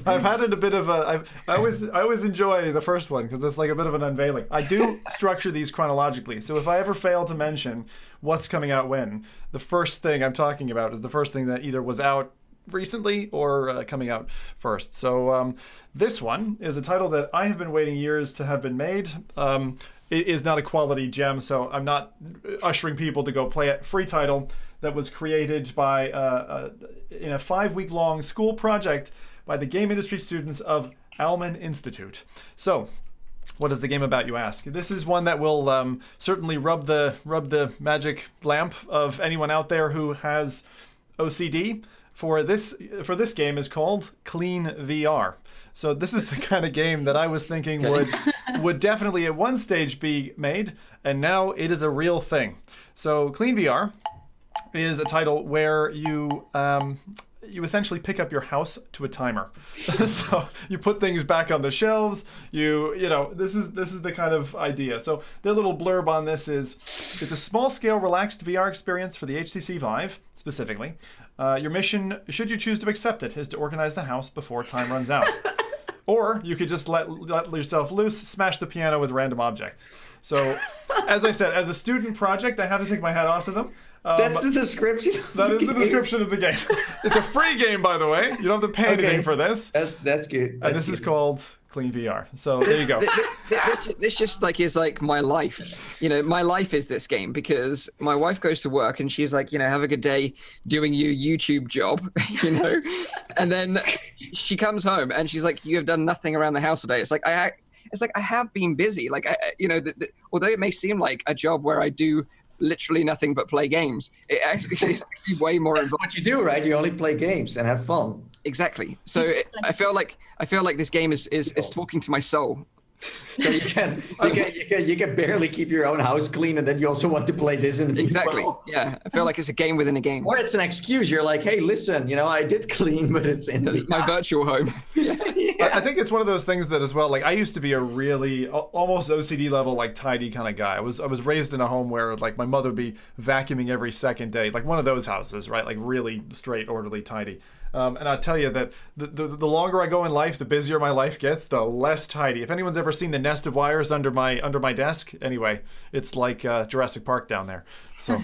I've had it a bit of a. I always enjoy the first one because it's like a bit of an unveiling. I do structure these chronologically, so if I ever fail to mention what's coming out when, the first thing I'm talking about is the first thing that either was out recently or coming out first. So this one is a title that I have been waiting years to have been made. It is not a quality gem, so I'm not ushering people to go play it. Free title that was created by in a 5-week-long school project by the game industry students of Alman Institute. So, what is the game about, you ask? This is one that will certainly rub the magic lamp of anyone out there who has OCD. For this game is called Clean VR. So this is the kind of game that I was thinking would definitely at one stage be made, and now it is a real thing. So Clean VR is a title where you essentially pick up your house to a timer. So you put things back on the shelves. You know this is the kind of idea. So their little blurb on this is, it's a small-scale, relaxed VR experience for the HTC Vive specifically. Your mission, should you choose to accept it, is to organize the house before time runs out. Or you could just let yourself loose, smash the piano with random objects. So, as I said, as a student project, I have to take my hat off to them. That's the description. That is the description of the game. It's a free game, by the way. You don't have to pay anything for this. That's good. And this is called Clean VR. So there you go. This just like is like my life. My life is this game because my wife goes to work and she's like, have a good day doing your YouTube job, and then she comes home and she's like, you have done nothing around the house today. It's like I have been busy. Like although it may seem like a job where I do literally nothing but play games, it's actually way more involved. What you do, right? You only play games and have fun. Exactly. So I feel like this game is talking to my soul. So you can barely keep your own house clean, and then you also want to play this in the exactly. Yeah, I feel like it's a game within a game. Or it's an excuse. You're like, hey, listen, I did clean, but it's in my virtual home. Yeah. I think it's one of those things that as well. Like I used to be a really almost OCD level, like tidy kind of guy. I was raised in a home where like my mother would be vacuuming every second day, like one of those houses, right? Like really straight, orderly, tidy. And I'll tell you that the longer I go in life, the busier my life gets, the less tidy. If anyone's ever seen the nest of wires under my desk, anyway, it's like Jurassic Park down there. So,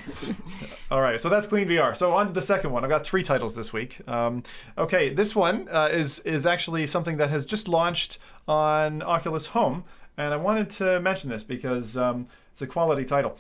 all right, so that's Clean VR. So on to the second one. I've got 3 titles this week. Okay, this one is actually something that has just launched on Oculus Home, and I wanted to mention this because it's a quality title.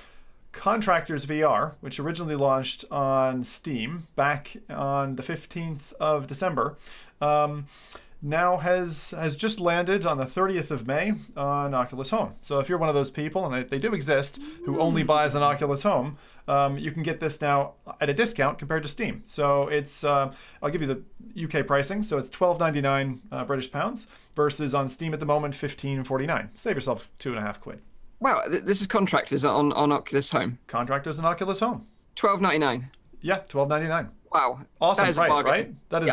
Contractors VR, which originally launched on Steam back on the 15th of December, now has just landed on the 30th of May on Oculus Home. So if you're one of those people, and they do exist, who only buys an Oculus Home, you can get this now at a discount compared to Steam. So it's, I'll give you the UK pricing. So it's £12.99 British pounds versus on Steam at the moment £15.49. Save yourself £2.50. Wow, this is Contractors on Oculus Home. Contractors on Oculus Home. $12.99. Yeah, $12.99. Wow, awesome price, right? That is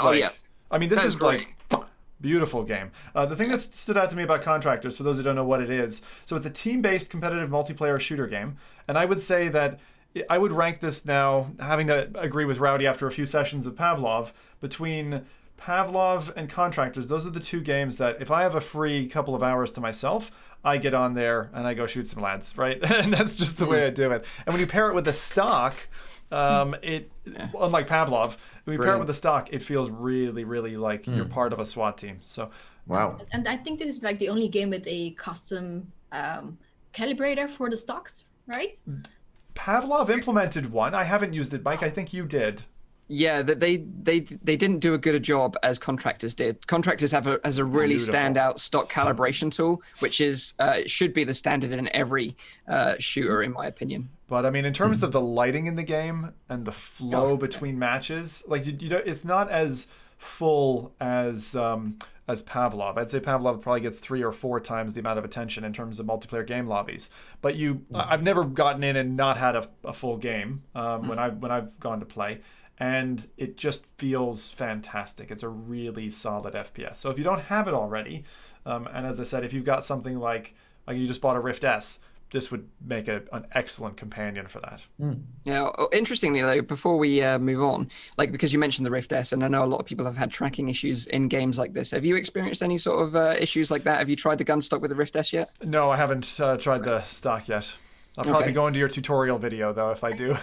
I mean, this is great. Like beautiful game. The thing that stood out to me about Contractors, for those who don't know what it is, so it's a team-based competitive multiplayer shooter game, and I would say that I would rank this now, having to agree with Rowdy after a few sessions of Pavlov, between Pavlov and Contractors. Those are the 2 games that if I have a free couple of hours to myself, I get on there and I go shoot some lads, right? And that's just the way I do it. And when you pair it with the stock, unlike Pavlov, when you pair it with the stock, it feels really, really like you're part of a SWAT team. So, wow. And I think this is like the only game with a custom calibrator for the stocks, right? Pavlov implemented one. I haven't used it, Mike. I think you did. Yeah, that they didn't do a good a job as Contractors did. Contractors has a really standout stock calibration tool, which is should be the standard in every shooter, in my opinion. But I mean, in terms of the lighting in the game and the flow between matches, like you know, it's not as full as Pavlov. I'd say Pavlov probably gets 3 or 4 times the amount of attention in terms of multiplayer game lobbies. But I've never gotten in and not had a full game when I've gone to play. And it just feels fantastic. It's a really solid FPS. So if you don't have it already, and as I said, if you've got something like you just bought a Rift S, this would make an excellent companion for that. Now, interestingly though, before we move on, like because you mentioned the Rift S, and I know a lot of people have had tracking issues in games like this. Have you experienced any sort of issues like that? Have you tried the gun stock with the Rift S yet? No, I haven't tried the stock yet. I'll probably be going to your tutorial video though if I do.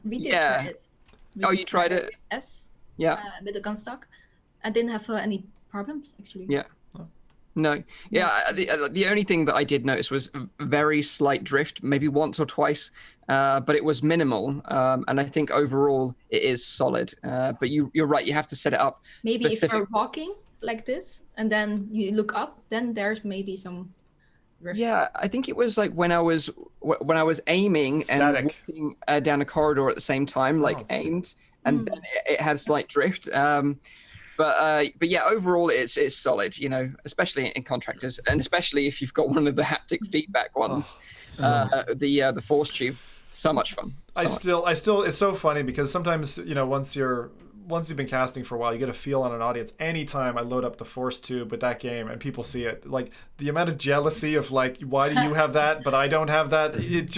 We did try it. You tried it? Yes. Yeah. With the gun stock. I didn't have any problems actually. Yeah. No. Yeah. The only thing that I did notice was very slight drift, maybe once or twice, but it was minimal. And I think overall it is solid. But you're right. You have to set it up. Maybe if you're walking like this and then you look up, then there's maybe some. Yeah, I think it was like when I was aiming and walking down a corridor at the same time, aimed, and then it had slight drift. But yeah, overall it's solid, you know, especially in Contractors, and especially if you've got one of the haptic feedback ones, the force tube. So much fun. I still, it's so funny because sometimes, you know, once you've been casting for a while, you get a feel on an audience. Anytime I load up the force tube with that game and people see it, like the amount of jealousy of like, why do you have that but I don't have that? It's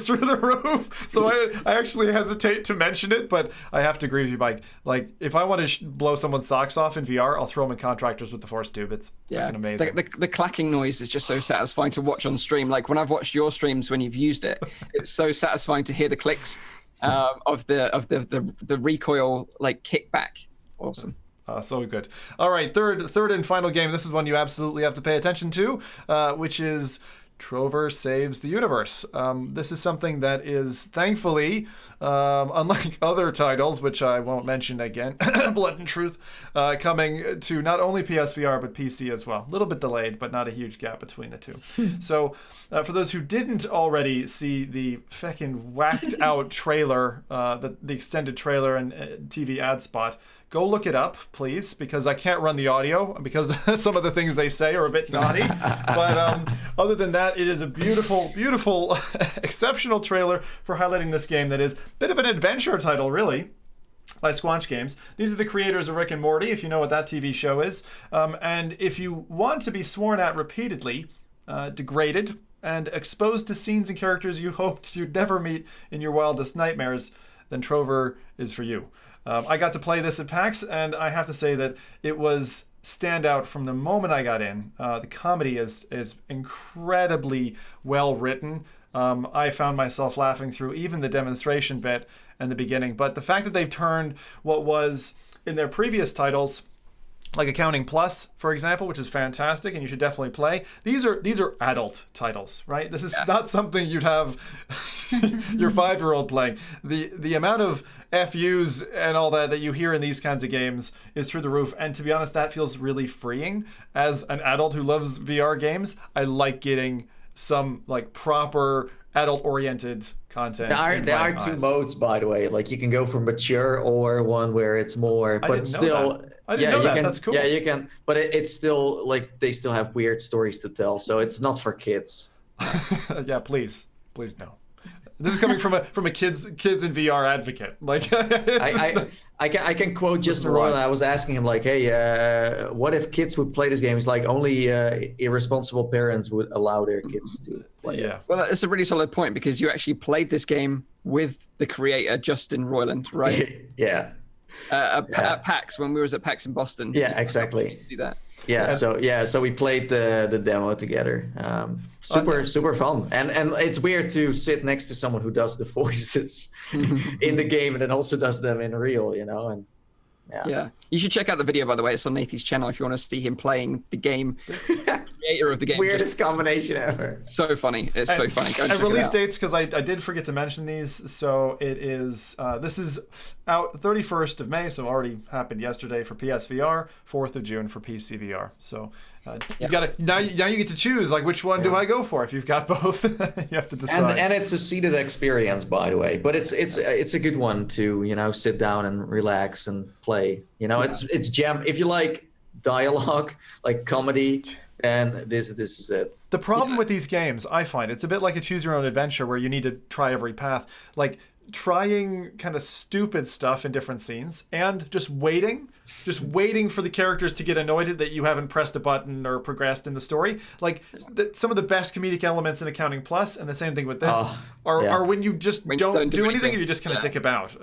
through the roof. So I actually hesitate to mention it, but I have to agree with you, Mike. Like if I want to blow someone's socks off in VR, I'll throw them in Contractors with the force tube. It's fucking amazing. The clacking noise is just so satisfying to watch on stream. Like when I've watched your streams when you've used it, it's so satisfying to hear the clicks. Of the recoil like kickback. Awesome. So good. All right, third and final game. This is one you absolutely have to pay attention to, which is Trover Saves the Universe. This is something that is thankfully, unlike other titles, which I won't mention again, Blood and Truth, coming to not only PSVR but PC as well. A little bit delayed, but not a huge gap between the two. So for those who didn't already see the feckin' whacked out trailer, the extended trailer and TV ad spot, go look it up, please, because I can't run the audio because some of the things they say are a bit naughty. But other than that, it is a beautiful, beautiful, exceptional trailer for highlighting this game that is a bit of an adventure title, really, by Squanch Games. These are the creators of Rick and Morty, if you know what that TV show is. And if you want to be sworn at repeatedly, degraded, and exposed to scenes and characters you hoped you'd never meet in your wildest nightmares, then Trover is for you. I got to play this at PAX, and I have to say that it was standout from the moment I got in. The comedy is incredibly well written. I found myself laughing through even the demonstration bit and the beginning. But the fact that they've turned what was in their previous titles, like Accounting Plus, for example, which is fantastic and you should definitely play. These are adult titles, right? This is not something you'd have your 5-year-old playing. The amount of FUs and all that you hear in these kinds of games is through the roof. And to be honest, that feels really freeing. As an adult who loves VR games, I like getting some like proper adult-oriented content. There are 2 modes, by the way. Like you can go for mature or one where it's more, but still. I didn't know that. That's cool. Yeah, you can, but it's still like they still have weird stories to tell, so it's not for kids. Yeah, please no. This is coming from a kids in VR advocate. Like I can quote Justin Roiland. I was asking him like, hey, what if kids would play this game? He's like, only irresponsible parents would allow their kids to play. Yeah. Well, it's a really solid point because you actually played this game with the creator Justin Roiland, right? Yeah. At PAX when we were at PAX in Boston. Yeah, exactly. Do that. Yeah, so we played the demo together. Super fun, and it's weird to sit next to someone who does the voices in the game and then also does them in real, you know. And yeah, you should check out the video, by the way. It's on Nathan's channel if you want to see him playing the game creator of the game. Weirdest combination ever. So funny. It's so funny. Go and and check release it out. dates, because I did forget to mention these. So it is, this is out 31st of May, so already happened yesterday for PSVR, 4th of June for PCVR. So you got to now you get to choose, like, which one do I go for? If you've got both, you have to decide. And it's a seated experience, by the way, but it's a good one to sit down and relax and play. It's jam. If you like dialogue, like comedy, then this is it. The problem with these games, I find, it's a bit like a choose your own adventure where you need to try every path. Like trying kind of stupid stuff in different scenes and just waiting for the characters to get annoyed that you haven't pressed a button or progressed in the story. Like some of the best comedic elements in Accounting Plus, and the same thing with this, are when you just don't do anything and you just kind of dick about.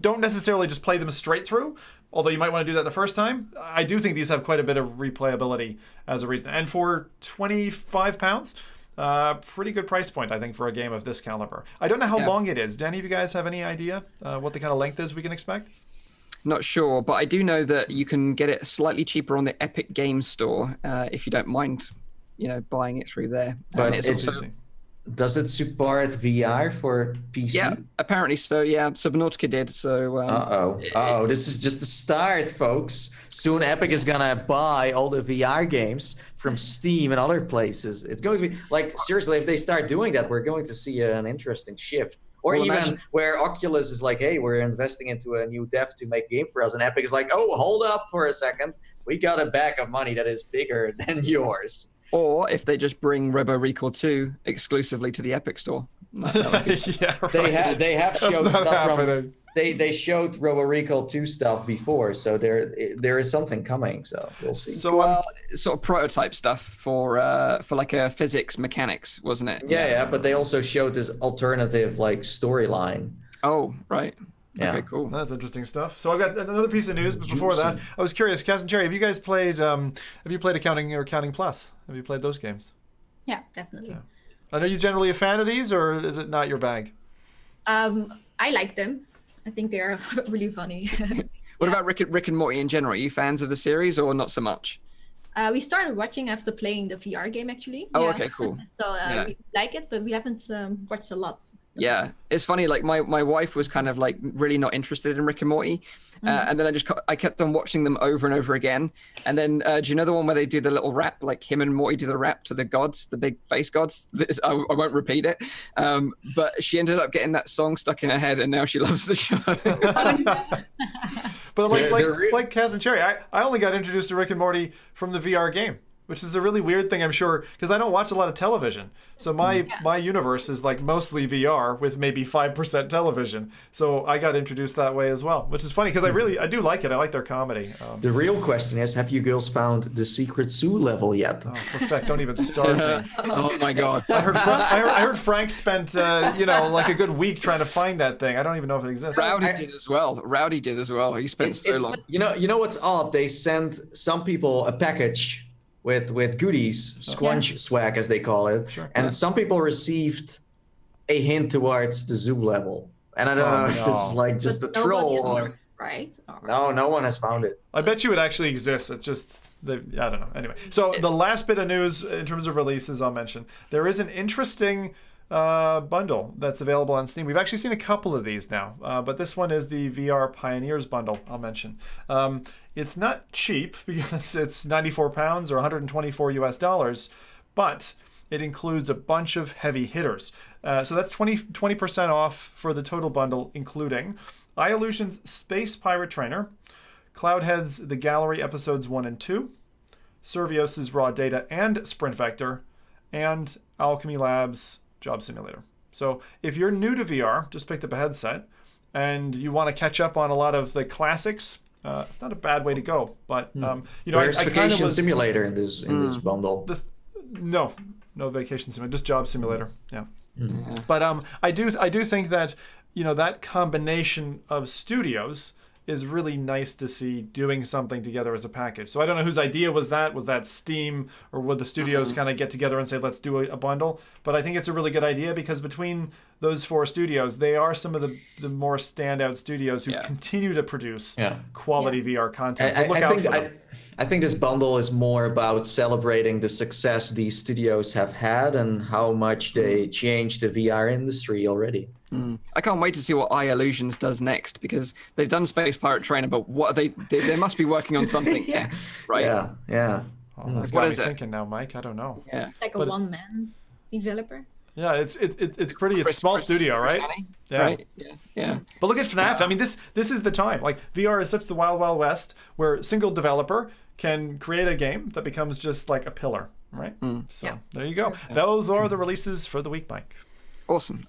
Don't necessarily just play them straight through, although you might want to do that the first time. I do think these have quite a bit of replayability as a reason. And for £25, pretty good price point, I think, for a game of this caliber. I don't know how long it is. Do any of you guys have any idea what the kind of length is we can expect? Not sure, but I do know that you can get it slightly cheaper on the Epic Games Store if you don't mind, buying it through there. But it's also... Does it support VR for PC? Yeah, apparently so. Yeah, Subnautica did. So. This is just the start, folks. Soon, Epic is gonna buy all the VR games from Steam and other places. It's going to be like, seriously, if they start doing that, we're going to see an interesting shift. Or even where Oculus is like, hey, we're investing into a new dev to make a game for us, and Epic is like, oh, hold up for a second, we got a bag of money that is bigger than yours. Or if they just bring Robo Recall 2 exclusively to the Epic Store. Yeah, right. They have showed stuff from... They showed Robo Recall 2 stuff before, so there is something coming, so we'll see. So sort of prototype stuff for like a physics mechanics, wasn't it? Yeah, but they also showed this alternative like storyline. Oh, right. Yeah. Okay, cool. That's interesting stuff. So I've got another piece of news, but before that, I was curious, Kaz and Cherry, have you guys played Accounting or Accounting Plus? Have you played those games? Yeah, definitely. Yeah. And are you generally a fan of these, or is it not your bag? I like them. I think they are really funny. What about Rick and Morty in general? Are you fans of the series or not so much? We started watching after playing the VR game, actually. Oh, okay, cool. So we like it, but we haven't watched a lot. Yeah, it's funny. Like my wife was kind of like really not interested in Rick and Morty, and then I kept on watching them over and over again. And then do you know the one where they do the little rap, like him and Morty do the rap to the gods, the big face gods? I won't repeat it, but she ended up getting that song stuck in her head, and now she loves the show. But like Kaz and Cherry, I only got introduced to Rick and Morty from the VR game, which is a really weird thing, I'm sure, because I don't watch a lot of television. So my universe is like mostly VR with maybe 5% television. So I got introduced that way as well, which is funny because I do like it. I like their comedy. The real question is, have you girls found the secret zoo level yet? Oh, perfect. Don't even start me. Oh my God. I heard Frank spent like a good week trying to find that thing. I don't even know if it exists. Rowdy did as well. He spent so long. You know what's odd? They send some people a package with goodies, squanch swag as they call it, and some people received a hint towards the zoo level, and I don't know if this is like just a troll or right. No one has found it. I bet you it actually exists. It's just I don't know. Anyway, so the last bit of news in terms of releases I'll mention, there is an interesting bundle that's available on Steam. We've actually seen a couple of these now, but this one is the VR Pioneers bundle I'll mention. It's not cheap because it's £94 or $124, but it includes a bunch of heavy hitters. So that's 20% off for the total bundle, including iLlusion's Space Pirate Trainer, Cloudhead's The Gallery Episodes 1 and 2, Survios's Raw Data and Sprint Vector, and Alchemy Labs' Job Simulator. So if you're new to VR, just picked up a headset, and you want to catch up on a lot of the classics, it's not a bad way to go. But Where's Vacation Simulator in this bundle? No Vacation Simulator, just Job Simulator. Yeah. But I do think that that combination of studios is really nice to see doing something together as a package. So I don't know whose idea was that. Was that Steam, or would the studios kind of get together and say, let's do a bundle? But I think it's a really good idea because between those 4 studios, they are some of the more standout studios who continue to produce quality VR content. So look out for them. I think this bundle is more about celebrating the success these studios have had and how much they changed the VR industry already. I can't wait to see what Illusions does next, because they've done Space Pirate Trainer, but what are they must be working on something next, right? Yeah. Oh, that's got me thinking now, Mike. I don't know. Yeah. Like a one-man developer. Yeah, it's pretty. It's a small studio, right? Yeah. Right. Yeah. But look at FNAF. I mean, this is the time. Like, VR is such the wild, wild west where a single developer can create a game that becomes just like a pillar, right? So there you go. Those are the releases for the week, Mike. Awesome.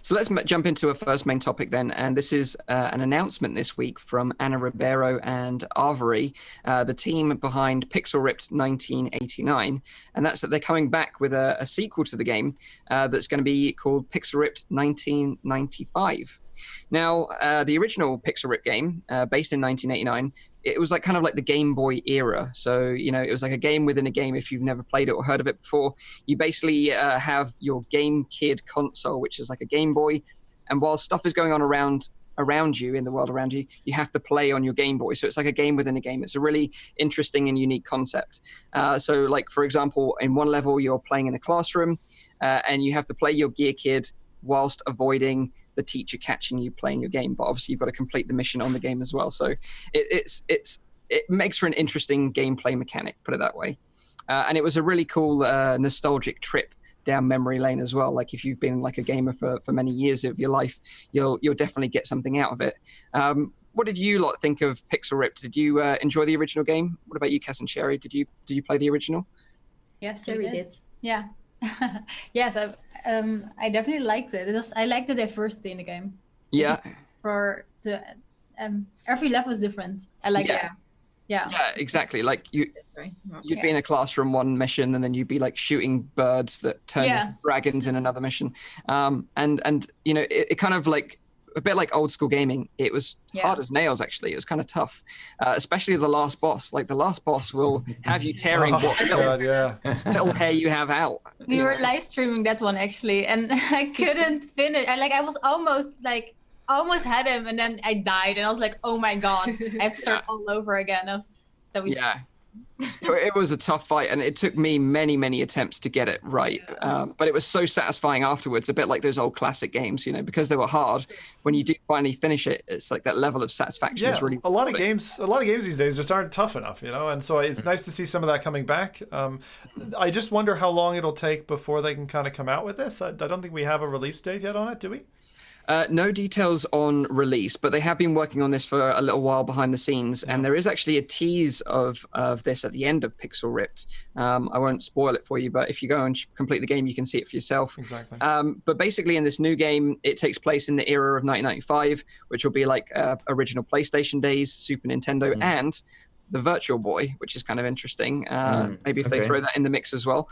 So let's jump into a first main topic then, and this is an announcement this week from Ana Ribeiro and Arvory, the team behind Pixel Ripped 1989, and that's that they're coming back with a sequel to the game that's going to be called Pixel Ripped 1995. Now, the original Pixel Rip game, based in 1989, it was like kind of like the Game Boy era. So, it was like a game within a game. If you've never played it or heard of it before, you basically have your Game Kid console, which is like a Game Boy. And while stuff is going on around you, in the world around you, you have to play on your Game Boy. So it's like a game within a game. It's a really interesting and unique concept. So like, for example, in one level, you're playing in a classroom and you have to play your Gear Kid whilst avoiding the teacher catching you playing your game, but obviously you've got to complete the mission on the game as well. So it makes for an interesting gameplay mechanic, put it that way. And it was a really cool nostalgic trip down memory lane as well. Like if you've been like a gamer for many years of your life, you'll definitely get something out of it. What did you lot think of Pixel Ripped? Did you enjoy the original game? What about you, Cass and Sherry? Did you play the original? Yes, we did. Yeah. Yes, I definitely liked it. I liked the diversity in the game. Yeah. Every level is different. I like it. Yeah, exactly. Like you'd be in a classroom one mission, and then you'd be like shooting birds that turn into dragons in another mission. And it kind of like a bit like old school gaming. It was hard as nails, actually. It was kind of tough, especially the last boss. Like the last boss will have you tearing little hair you have out. We were live streaming that one actually, and I couldn't finish. I was almost had him, and then I died, and I was like, oh my god, I have to start all over again. It was a tough fight, and it took me many attempts to get it right. But it was so satisfying afterwards, a bit like those old classic games, because they were hard. When you do finally finish it, it's like that level of satisfaction is really a lot of games these days just aren't tough enough, and so it's nice to see some of that coming back. I just wonder how long it'll take before they can kind of come out with this. I don't think we have a release date yet on it, do we? No details on release, but they have been working on this for a little while behind the scenes, and there is actually a tease of this at the end of Pixel Ripped. I won't spoil it for you, but if you go and complete the game, you can see it for yourself. Exactly. But basically, in this new game, it takes place in the era of 1995, which will be like original PlayStation days, Super Nintendo, and the Virtual Boy, which is kind of interesting. Maybe if they throw that in the mix as well.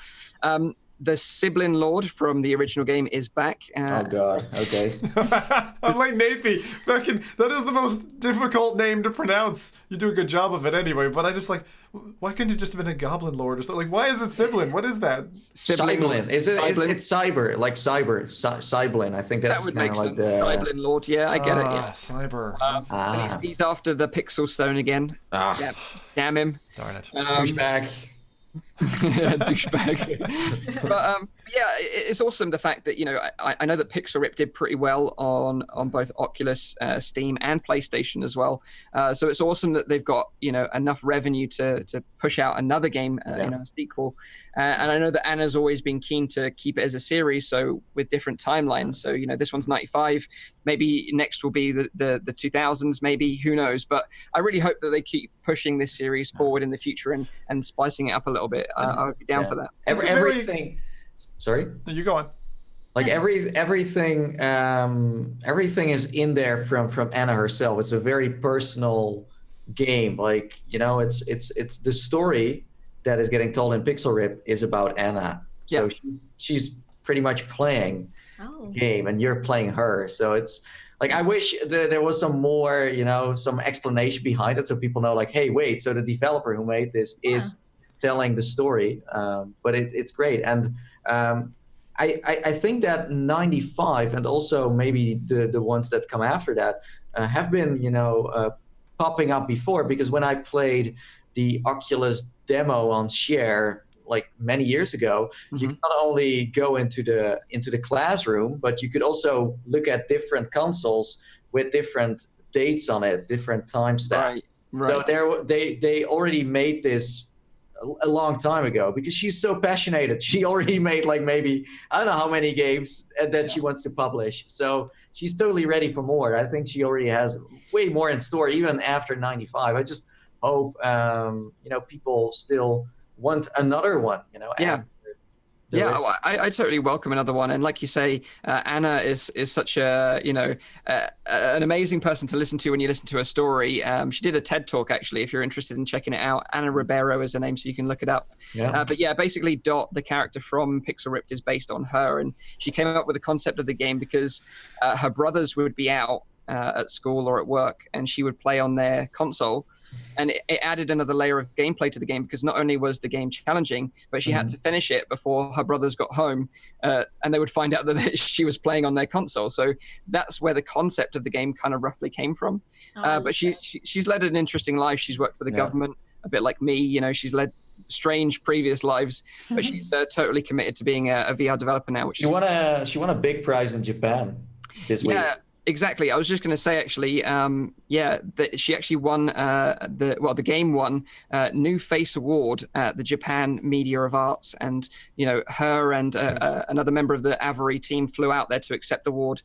The Sibling Lord from the original game is back. Oh God! Okay. I'm like Nathy. That is the most difficult name to pronounce. You do a good job of it anyway, but I just why couldn't it just have been a Goblin Lord or something? Like, why is it Sibling? What is that? Sibling. It's Saber, like Saber. Sibling. I think that's kind of like the Sibling Lord. Yeah, I get it. Yeah. Saber. He's after the Pixel Stone again. Yeah. Damn him. Darn it. Pushback. Douchebag. But it's awesome the fact that I know that Pixel Rip did pretty well on both Oculus, Steam, and PlayStation as well. So it's awesome that they've got enough revenue to push out another game, a sequel. And I know that Anna's always been keen to keep it as a series, so with different timelines. So this one's 95, maybe next will be the 2000s, maybe, who knows. But I really hope that they keep pushing this series forward in the future and spicing it up a little bit. I would be down for that. Everything. Sorry. You go on. Like everything is in there from Anna herself. It's a very personal game. Like it's the story that is getting told in Pixel Rip is about Anna. So she's pretty much playing the game, and you're playing her. So it's like, I wish there was some more, some explanation behind it, so people know, like, hey, wait, so the developer who made this is telling the story. But it's great. And I think that 95 and also maybe the ones that come after that have been, popping up before, because when I played the Oculus demo on Share like many years ago, you could not only go into the classroom, but you could also look at different consoles with different dates on it, different timestamps. Right. So they already made this a long time ago, because she's so passionate. She already made like maybe, I don't know how many games that she wants to publish. So she's totally ready for more. I think she already has way more in store, even after 95. I just hope, people still want another one, after. Yeah, I totally welcome another one. And like you say, Anna is such a, an amazing person to listen to when you listen to her story. She did a TED Talk, actually, if you're interested in checking it out. Anna Ribeiro is her name, so you can look it up. Yeah. But yeah, basically Dot, the character from Pixel Ripped, is based on her. And she came up with the concept of the game because her brothers would be out at school or at work, and she would play on their console. And it added another layer of gameplay to the game, because not only was the game challenging, but she had to finish it before her brothers got home, and they would find out that she was playing on their console. So that's where the concept of the game kind of roughly came from. But she's led an interesting life. She's worked for the government, a bit like me. She's led strange previous lives, but she's totally committed to being a VR developer now. Which she won a big prize in Japan this week. Yeah. Exactly. I was just going to say, actually, that she actually won the game won New Face Award at the Japan Media of Arts, and her and another member of the Avery team flew out there to accept the award.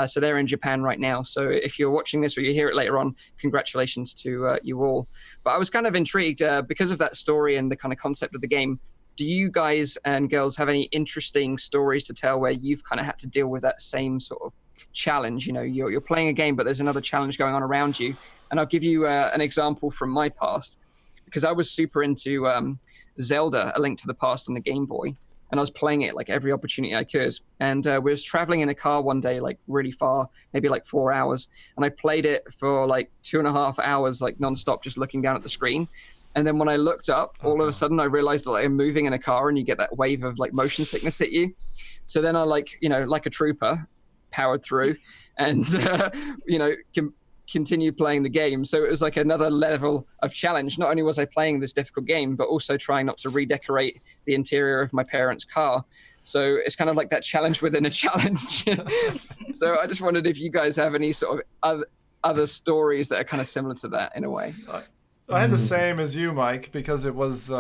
So they're in Japan right now. So if you're watching this or you hear it later on, congratulations to you all. But I was kind of intrigued because of that story and the kind of concept of the game. Do you guys and girls have any interesting stories to tell where you've kind of had to deal with that same sort of challenge? You're playing a game, but there's another challenge going on around you. And I'll give you an example from my past, because I was super into Zelda: A Link to the Past on the Game Boy, and I was playing it like every opportunity I could. And we was traveling in a car one day, like really far, maybe like 4 hours, and I played it for like 2.5 hours, like nonstop, just looking down at the screen. And then when I looked up, all of a sudden I realized that I'm moving in a car, and you get that wave of like motion sickness at you. So then I like a trooper, powered through and continue playing the game. So it was like another level of challenge. Not only was I playing this difficult game, but also trying not to redecorate the interior of my parents' car. So it's kind of like that challenge within a challenge. So I just wondered if you guys have any sort of other stories that are kind of similar to that in a way. I had the same as you, Mike, because it was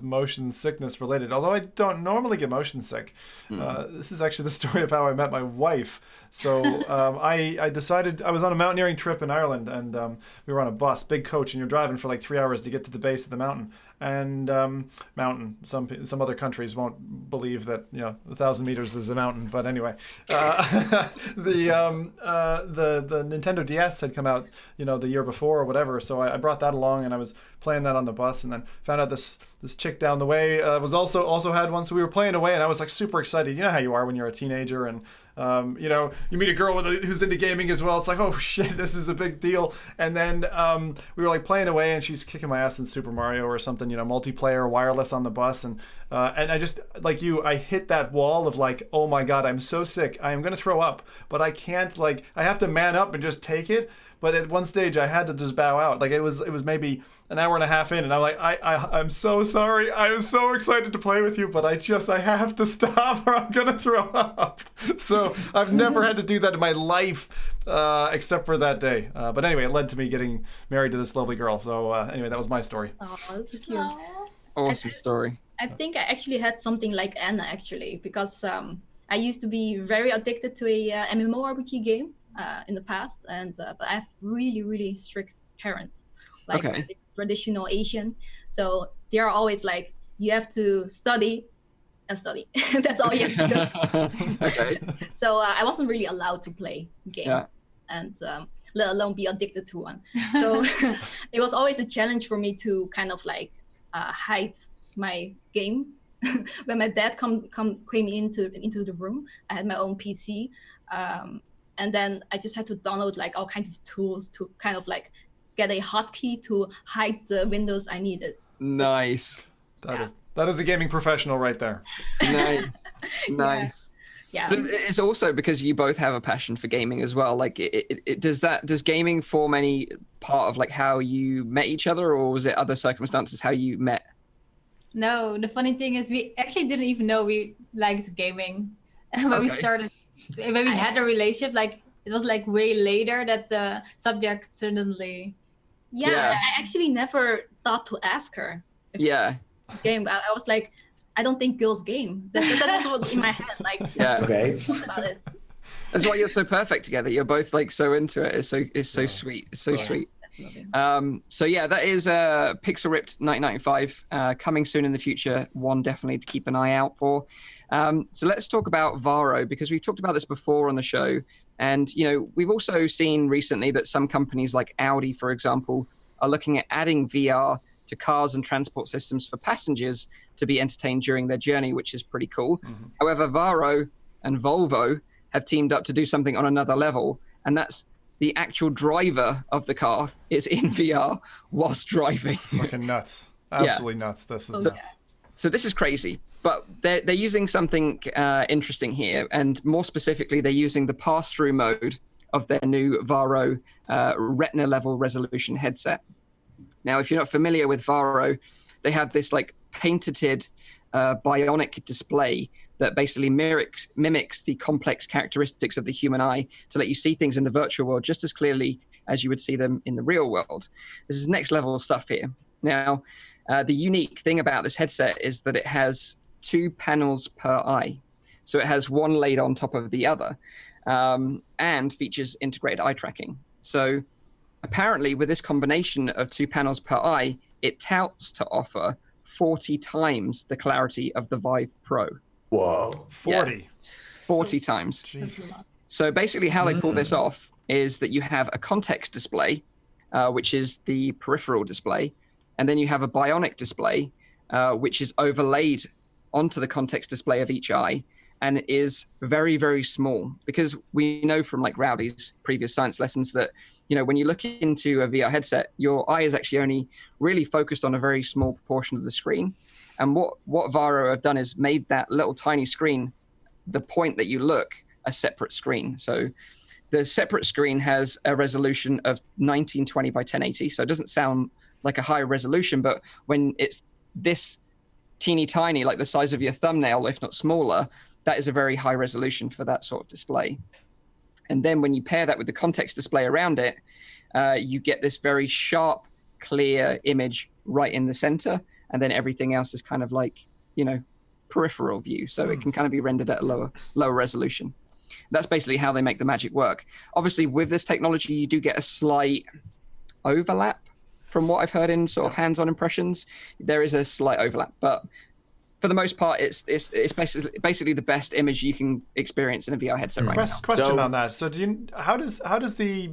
motion sickness related. Although I don't normally get motion sick. This is actually the story of how I met my wife. So I decided, I was on a mountaineering trip in Ireland, and we were on a bus, big coach, and you're driving for like 3 hours to get to the base of the mountain. And some other countries won't believe that 1,000 meters is a mountain, but anyway, the Nintendo DS had come out the year before or whatever, so I brought that along, and I was playing that on the bus, and then found out this chick down the way was also had one, so we were playing away, and I was like super excited. You know how you are when you're a teenager, and you meet a girl who's into gaming as well. It's like, oh shit, this is a big deal. And then we were like playing away, and she's kicking my ass in Super Mario or something, multiplayer, wireless on the bus, and I just, like you, I hit that wall of like, oh my god, I'm so sick, I am gonna throw up, but I can't, like, I have to man up and just take it. But at one stage, I had to just bow out. Like it was maybe an hour and a half in, and I'm like, I'm so sorry. I was so excited to play with you, but I have to stop, or I'm gonna throw up. So I've never had to do that in my life, except for that day. But anyway, it led to me getting married to this lovely girl. So anyway, that was my story. Oh, that's so cute. Awesome story. I think I actually had something like Anna, actually, because I used to be very addicted to a MMORPG game. In the past, and but I have really, really strict parents, like traditional Asian. So they're always like, you have to study and study. That's all you have to do. Okay. So I wasn't really allowed to play games, and let alone be addicted to one. So it was always a challenge for me to kind of like hide my game. When my dad came into the room, I had my own PC. And then I just had to download like all kinds of tools to kind of like get a hotkey to hide the windows I needed. Nice. That is a gaming professional right there. Nice. Yeah. But it's also because you both have a passion for gaming as well. Like, does gaming form any part of like how you met each other, or was it other circumstances how you met? No, the funny thing is we actually didn't even know we liked gaming when we started. When we had a relationship, like it was like way later that the subject suddenly. Yeah, I actually never thought to ask her. If she game. I was like, I don't think girls game. That was what was in my head. Like, Okay. About it. That's why you're so perfect together. You're both like so into it. It's so sweet. It's so sweet. So yeah, that is Pixel Ripped 1995 coming soon in the future. One definitely to keep an eye out for. So let's talk about Varjo, because we've talked about this before on the show, and we've also seen recently that some companies like Audi, for example, are looking at adding VR to cars and transport systems for passengers to be entertained during their journey, which is pretty cool. However, Varjo and Volvo have teamed up to do something on another level, and that's the actual driver of the car is in VR whilst driving. Fucking nuts. Absolutely nuts. This is nuts. So this is crazy, but they're using something interesting here, and more specifically, they're using the pass-through mode of their new Varjo Retina level resolution headset. Now, if you're not familiar with Varjo, they have this like patented bionic display that basically mimics the complex characteristics of the human eye to let you see things in the virtual world just as clearly as you would see them in the real world. This is next level stuff here. Now, the unique thing about this headset is that it has 2 panels per eye. So it has one laid on top of the other, and features integrated eye tracking. So apparently with this combination of 2 panels per eye, it touts to offer 40 times the clarity of the Vive Pro. Whoa. 40. 40 times. Jesus. So basically how they pull this off is that you have a context display, which is the peripheral display, and then you have a bionic display, which is overlaid onto the context display of each eye, and is very, very small, because we know from like Rowdy's previous science lessons that, when you look into a VR headset, your eye is actually only really focused on a very small proportion of the screen. And what Varjo have done is made that little tiny screen, the point that you look, a separate screen. So the separate screen has a resolution of 1920 by 1080. So it doesn't sound like a high resolution, but when it's this teeny tiny, like the size of your thumbnail, if not smaller, that is a very high resolution for that sort of display. And then when you pair that with the context display around it, you get this very sharp, clear image right in the center. And then everything else is kind of like, peripheral view. So it can kind of be rendered at a lower resolution. That's basically how they make the magic work. Obviously, with this technology, you do get a slight overlap from what I've heard in sort of hands-on impressions. There is a slight overlap, but for the most part, it's basically the best image you can experience in a VR headset right now. Question on that. So how does the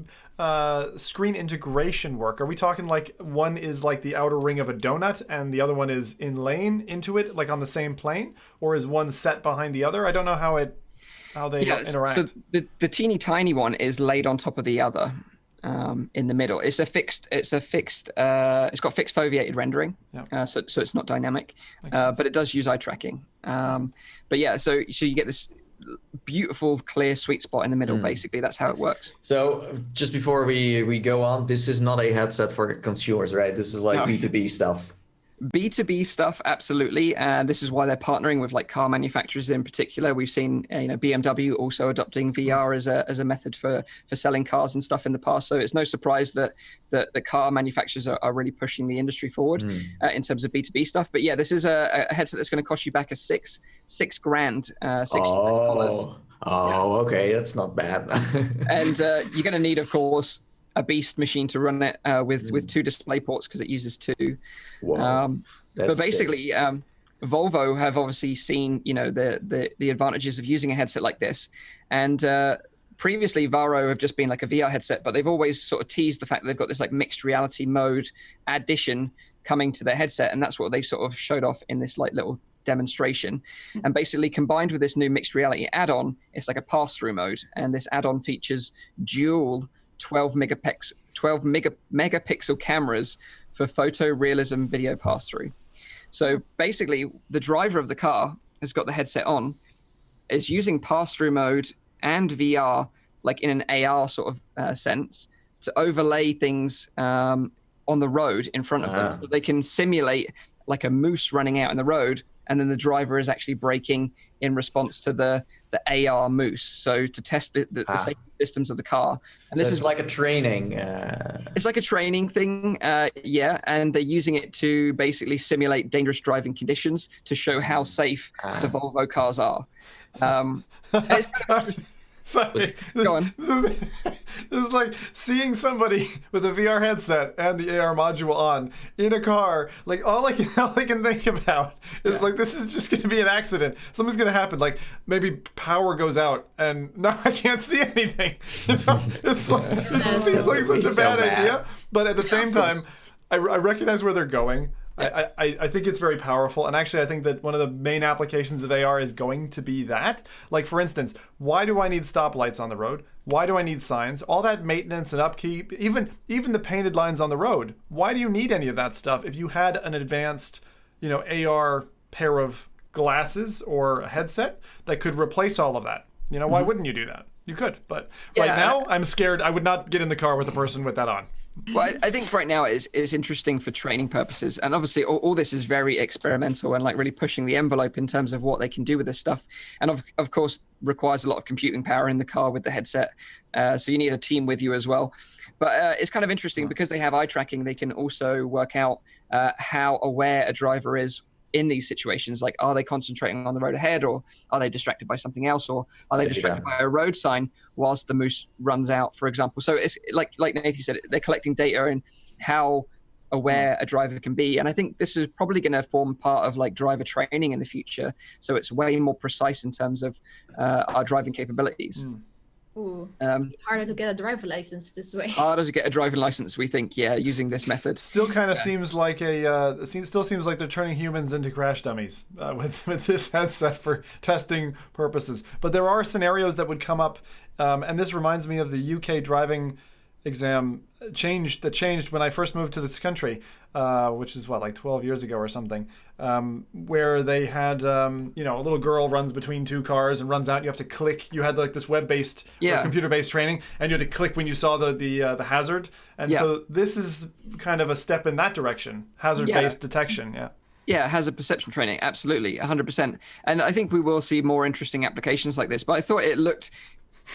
screen integration work? Are we talking like one is like the outer ring of a donut and the other one is inlaying into it, like on the same plane, or is one set behind the other? I don't know how they interact. So the teeny tiny one is laid on top of the other. In the middle, it's got fixed foveated rendering, so it's not dynamic, but it does use eye tracking. But yeah, so you get this beautiful, clear sweet spot in the middle. Basically, that's how it works. So just before we go on, this is not a headset for consumers, right? This is like B2B stuff. B2B stuff, absolutely. This is why they're partnering with like car manufacturers in particular. We've seen BMW also adopting VR as a method for selling cars and stuff in the past. So it's no surprise that the car manufacturers are really pushing the industry forward in terms of B2B stuff. But yeah, this is a headset that's going to cost you back $6,000, $6,000. Okay, that's not bad. And you're going to need, of course, a beast machine to run it with 2 display ports, because it uses 2. Wow. But basically, Volvo have obviously seen the advantages of using a headset like this, and previously Varjo have just been like a VR headset, but they've always sort of teased the fact that they've got this like mixed reality mode addition coming to their headset, and that's what they've sort of showed off in this like little demonstration. And basically combined with this new mixed reality add-on, it's like a pass-through mode, and this add-on features dual 12 megapixel cameras for photorealism video pass-through. So basically, the driver of the car has got the headset on, is using pass-through mode and VR, like in an AR sort of sense, to overlay things on the road in front of them. So they can simulate like a moose running out in the road, and then the driver is actually braking in response to the AR moose. So to test the safety systems of the car. And this is like a training. It's like a training thing, and they're using it to basically simulate dangerous driving conditions to show how safe the Volvo cars are. It's kind of interesting. Sorry. Go on. This is like seeing somebody with a VR headset and the AR module on in a car. Like all I can think about is like, this is just going to be an accident. Something's going to happen. Like maybe power goes out and now I can't see anything. It's like, it seems like such a bad idea. But at the same time, I recognize where they're going. I think it's very powerful. And actually, I think that one of the main applications of AR is going to be that. Like, for instance, why do I need stoplights on the road? Why do I need signs? All that maintenance and upkeep, even the painted lines on the road. Why do you need any of that stuff if you had an advanced, AR pair of glasses or a headset that could replace all of that? Why wouldn't you do that? You could, but right now I'm scared. I would not get in the car with a person with that on. Well, I think right now it's interesting for training purposes. And obviously all this is very experimental and like really pushing the envelope in terms of what they can do with this stuff. And of course requires a lot of computing power in the car with the headset. So you need a team with you as well. But it's kind of interesting because they have eye tracking. They can also work out how aware a driver is in these situations. Like, are they concentrating on the road ahead, or are they distracted by something else, or are they distracted by a road sign whilst the moose runs out, for example? So it's like Nathan said, they're collecting data in how aware a driver can be. And I think this is probably going to form part of like driver training in the future. So it's way more precise in terms of our driving capabilities. Ooh, harder to get a driver license this way. Harder to get a driving license, we think, using this method. Still kind of seems like still seems like they're turning humans into crash dummies with this headset for testing purposes. But there are scenarios that would come up, and this reminds me of the UK driving exam changed when I first moved to this country, which is like 12 years ago or something, where they had a little girl runs between two cars and runs out, and you have to click. You had like this web-based or computer-based training, and you had to click when you saw the hazard. And so this is kind of a step in that direction, hazard-based detection. Yeah, hazard perception training, absolutely, 100%. And I think we will see more interesting applications like this. But I thought it looked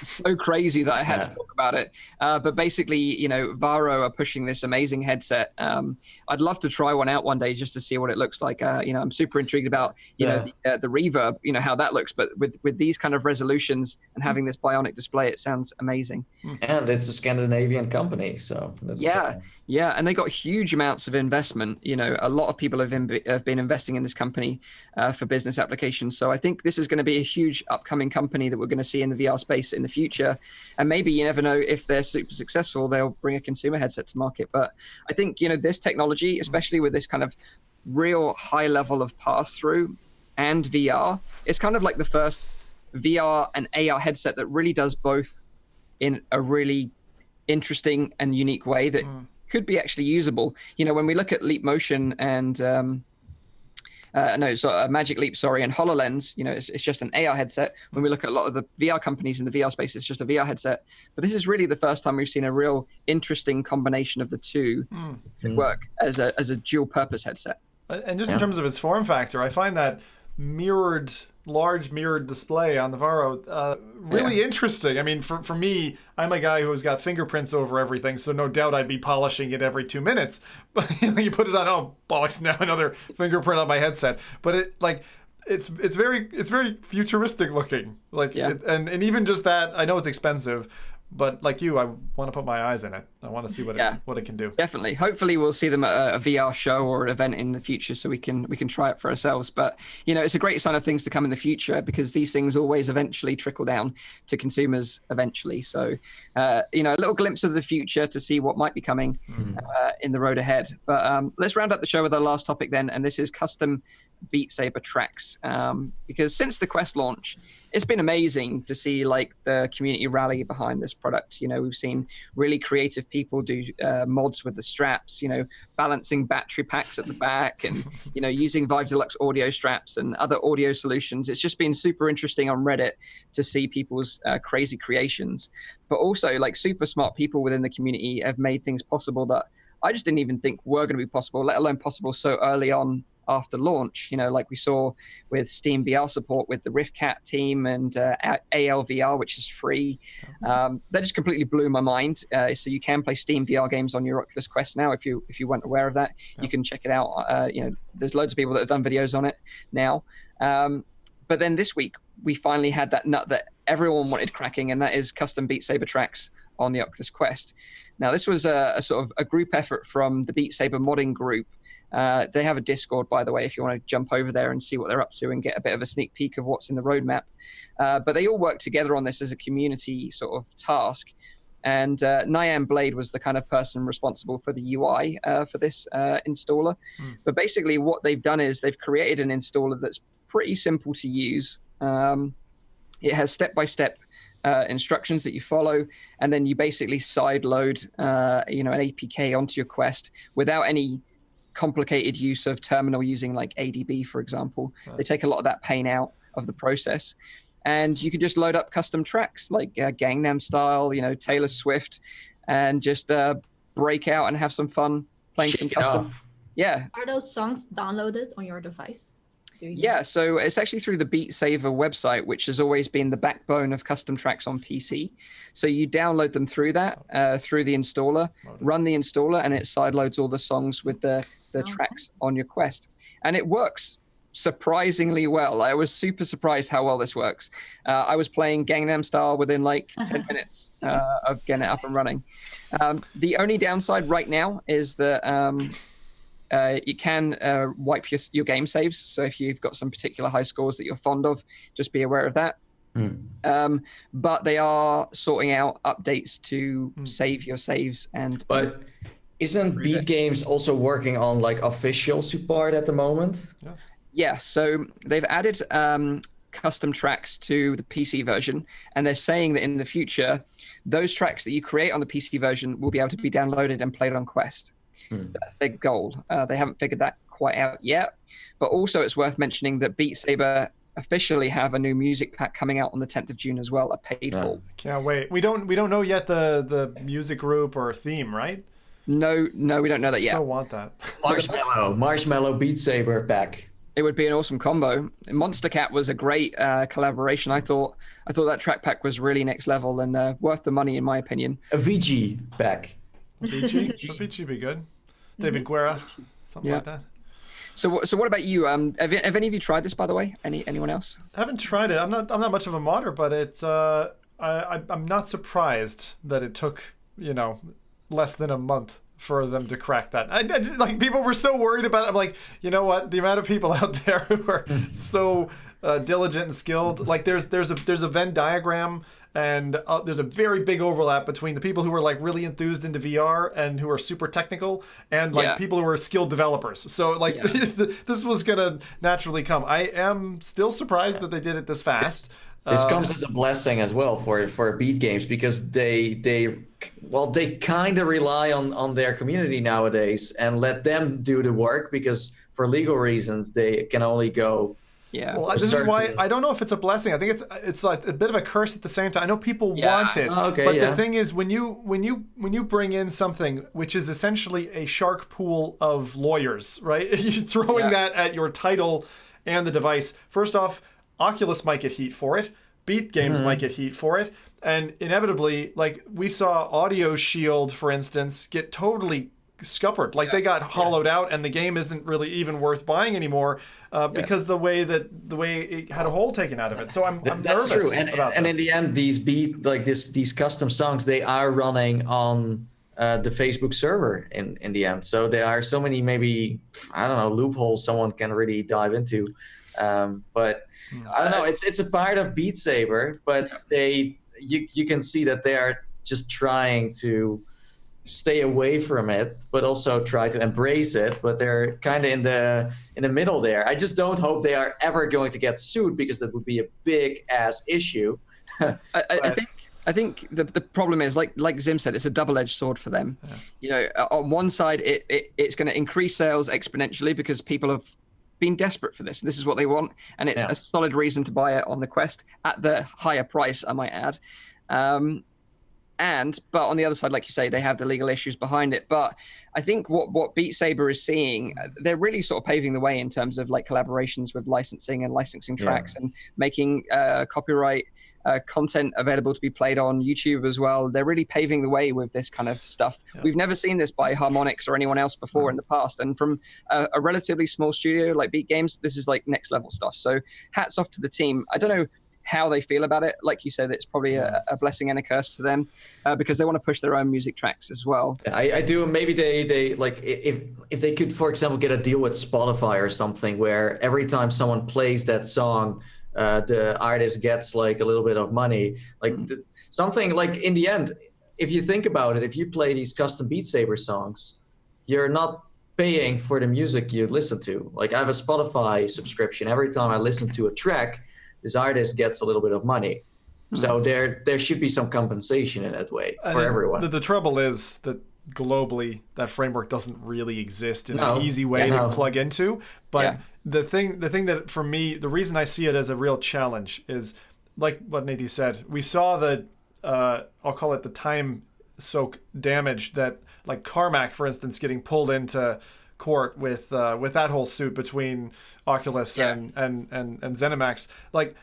so crazy that I had to talk about it. But basically, Varjo are pushing this amazing headset. I'd love to try one out one day just to see what it looks like. I'm super intrigued about, the reverb, how that looks. But with these kind of resolutions and having this bionic display, it sounds amazing. And it's a Scandinavian company, so that's, and they got huge amounts of investment. A lot of people have been investing in this company for business applications. So I think this is going to be a huge upcoming company that we're going to see in the VR space in the future. And maybe, you never know, if they're super successful, they'll bring a consumer headset to market. But I think, this technology, especially with this kind of real high level of pass-through and VR, it's kind of like the first VR and AR headset that really does both in a really interesting and unique way that could be actually usable. When we look at Leap Motion and Magic Leap, and HoloLens, it's just an AR headset. When we look at a lot of the VR companies in the VR space, it's just a VR headset. But this is really the first time we've seen a real interesting combination of the two work as a dual purpose headset. And just in terms of its form factor, I find that large mirrored display on the Varjo really interesting. I mean, for me, I'm a guy who's got fingerprints over everything, so no doubt I'd be polishing it every 2 minutes. But you put it on, oh bollocks, now another fingerprint on my headset. But it's very futuristic looking. And even just that, I know it's expensive, but like you, I want to put my eyes in it. I want to see what it can do. Definitely. Hopefully we'll see them at a VR show or an event in the future so we can try it for ourselves. But, it's a great sign of things to come in the future because these things always eventually trickle down to consumers eventually. So, a little glimpse of the future to see what might be coming in the road ahead. But let's round up the show with our last topic then. And this is custom Beat Saber tracks. Because since the Quest launch, it's been amazing to see like the community rally behind this product. You know, we've seen really creative people do mods with the straps, you know, balancing battery packs at the back and, you know, using Vive Deluxe audio straps and other audio solutions. It's just been super interesting on Reddit to see people's crazy creations, but also like super smart people within the community have made things possible that I just didn't even think were going to be possible, let alone possible so early on after launch. You know, like we saw with Steam VR support with the RiftCat team and ALVR, which is free. That just completely blew my mind. So you can play Steam VR games on your Oculus Quest now. If you weren't aware of that, you can check it out. You know, there's loads of people that have done videos on it now. But then this week, we finally had that nut that everyone wanted cracking, and that is custom Beat Saber tracks on the Oculus Quest. Now, this was a sort of a group effort from the Beat Saber modding group. They have a Discord, by the way, if you want to jump over there and see what they're up to and get a bit of a sneak peek of what's in the roadmap. But they all work together on this as a community sort of task. And Nyan Blade was the kind of person responsible for the UI for this installer. But basically what they've done is they've created an installer that's pretty simple to use. It has step-by-step instructions that you follow, and then you basically sideload you know, an APK onto your Quest without any complicated use of terminal using like ADB, for example. They take a lot of that pain out of the process. And you can just load up custom tracks like Gangnam Style, you know, Taylor Swift, and just break out and have some fun playing some custom. Yeah. Are those songs downloaded on your device? Yeah, so it's actually through the Beat Saber website, which has always been the backbone of custom tracks on PC. So you download them through that, through the installer, run the installer, and it sideloads all the songs with the tracks on your Quest. And it works surprisingly well. I was super surprised how well this works. I was playing Gangnam Style within like 10 minutes of getting it up and running. The only downside right now is that you can wipe your game saves. So if you've got some particular high scores that you're fond of, just be aware of that. But they are sorting out updates to save your saves. But isn't Beat Games also working on like official support at the moment? Yeah, so they've added custom tracks to the PC version, and they're saying that in the future, those tracks that you create on the PC version will be able to be downloaded and played on Quest. That's their goal. They haven't figured that quite out yet. But also it's worth mentioning that Beat Saber officially have a new music pack coming out on the 10th of June as well, a paid for. Can't wait. We don't know yet the music group or theme, right? No, we don't know that yet. So want that. Marshmallow Beat Saber pack. It would be an awesome combo. Monster Cat was a great collaboration. I thought that track pack was really next level and worth the money in my opinion. A VG pack. Avicii would be good. David Guerra, something like that. So what about you? Have any of you tried this, by the way? Anyone else? I haven't tried it. I'm not much of a modder, but it's I'm not surprised that it took, you know, less than a month for them to crack that. Like people were so worried about it. I'm like, you know what? The amount of people out there who are so diligent and skilled. Like there's a Venn diagram, and there's a very big overlap between the people who are like really enthused into VR and who are super technical, and like people who are skilled developers. So like this was gonna naturally come. I am still surprised that they did it this fast. This comes as a blessing as well for Beat Games, because they kind of rely on their community nowadays and let them do the work, because for legal reasons they can only go. Yeah. Well, this is why I don't know if it's a blessing. I think it's like a bit of a curse at the same time. I know people want it, but the thing is, when you bring in something which is essentially a shark pool of lawyers, right? You're throwing that at your title and the device. First off, Oculus might get heat for it. Beat Games might get heat for it, and inevitably, like we saw Audio Shield, for instance, get totally scuppered. Like they got hollowed out, and the game isn't really even worth buying anymore because the way it had a hole taken out of it. So I'm that's nervous true. about and this. In the end, these custom songs, they are running on the Facebook server in the end. So there are so many, maybe I don't know, loopholes someone can really dive into. But I don't know. It's a part of Beat Saber, but you can see that they are just trying to stay away from it, but also try to embrace it. But they're kind of in the middle there. I just don't hope they are ever going to get sued, because that would be a big ass issue. I think the problem is, like Zim said, it's a double-edged sword for them. Yeah. You know, on one side, it's going to increase sales exponentially because people have been desperate for this. This is what they want, and it's a solid reason to buy it on the Quest at the higher price, I might add. But on the other side, like you say, they have the legal issues behind it. But I think what Beat Saber is seeing, they're really sort of paving the way in terms of like collaborations with licensing tracks and making copyright content available to be played on YouTube as well. They're really paving the way with this kind of stuff. Yeah. We've never seen this by Harmonix or anyone else before in the past. And from a relatively small studio like Beat Games, this is like next level stuff. So hats off to the team. I don't know how they feel about it. Like you said, it's probably a blessing and a curse to them because they want to push their own music tracks as well. I do. Maybe they like if they could, for example, get a deal with Spotify or something where every time someone plays that song, the artist gets like a little bit of money, like something like in the end, if you think about it, if you play these custom Beat Saber songs, you're not paying for the music you listen to. Like I have a Spotify subscription. Every time I listen to a track, this artist gets a little bit of money. So there should be some compensation in that way for everyone. The trouble is that globally, that framework doesn't really exist in an easy way to plug into. But the thing that for me, the reason I see it as a real challenge is, like what Nathan said, we saw the, I'll call it the time soak damage that, like Carmack, for instance, getting pulled into court with that whole suit between Oculus and ZeniMax. Like,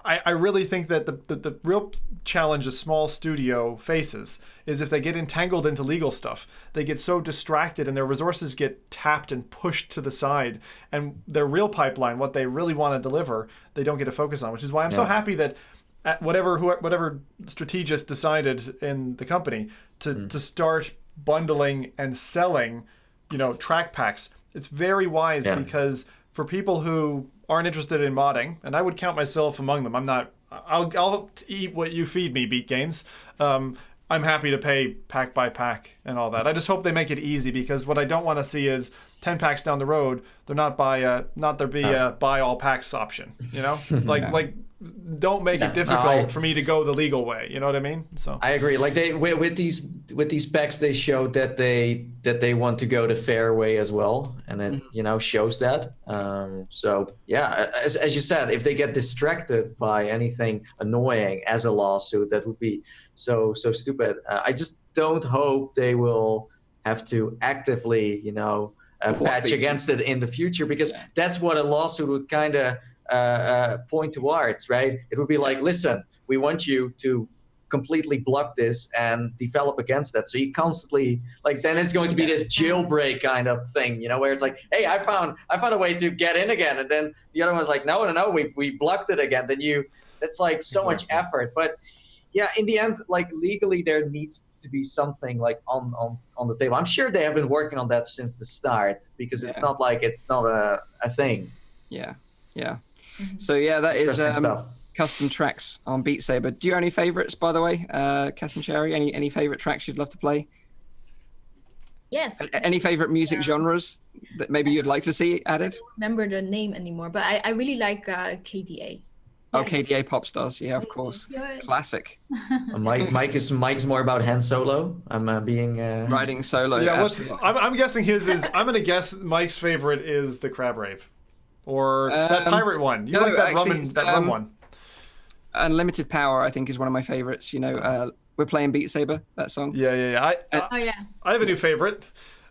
I really think that the real challenge a small studio faces is if they get entangled into legal stuff, they get so distracted and their resources get tapped and pushed to the side, and their real pipeline, what they really want to deliver, they don't get to focus on, which is why I'm so happy that whatever strategist decided in the company to start bundling and selling, track packs. It's very wise because for people who aren't interested in modding, and I would count myself among them. I'll eat what you feed me, Beat Games. I'm happy to pay pack by pack and all that. I just hope they make it easy, because what I don't want to see is 10 packs down the road, they're not buy all packs option. Like don't make it difficult for me to go the legal way. You know what I mean? So I agree. Like they with these packs, they showed that they want to go the fair way as well, and it shows that. So yeah, as you said, if they get distracted by anything annoying as a lawsuit, that would be so stupid. I just don't hope they will have to actively patch against it in the future, because that's what a lawsuit would kind of point towards, right? It would be like, listen, we want you to completely block this and develop against that. So you constantly, like, then it's going to be this jailbreak kind of thing, where it's like, hey, I found a way to get in again, and then the other one's like, no, we blocked it again. Then that's like so much effort. But yeah, in the end, like legally, there needs to be something like on the table. I'm sure they have been working on that since the start, because it's not like it's not a thing. Yeah. So yeah, that is stuff. Custom tracks on Beat Saber. Do you have any favorites, by the way, Cass and Cherry? Any favorite tracks you'd love to play? Yes. Any favorite music genres that maybe you'd like to see added? I don't remember the name anymore, but I really like KDA. Oh, KDA Pop Stars, yeah, of course, classic. Mike's more about Han Solo. I'm being riding solo. Yeah, I'm guessing his is. I'm gonna guess Mike's favorite is the Crab Rave, or that pirate one. You like that rum one? Unlimited Power, I think, is one of my favorites. We're playing Beat Saber, that song. Yeah. I have a new favorite.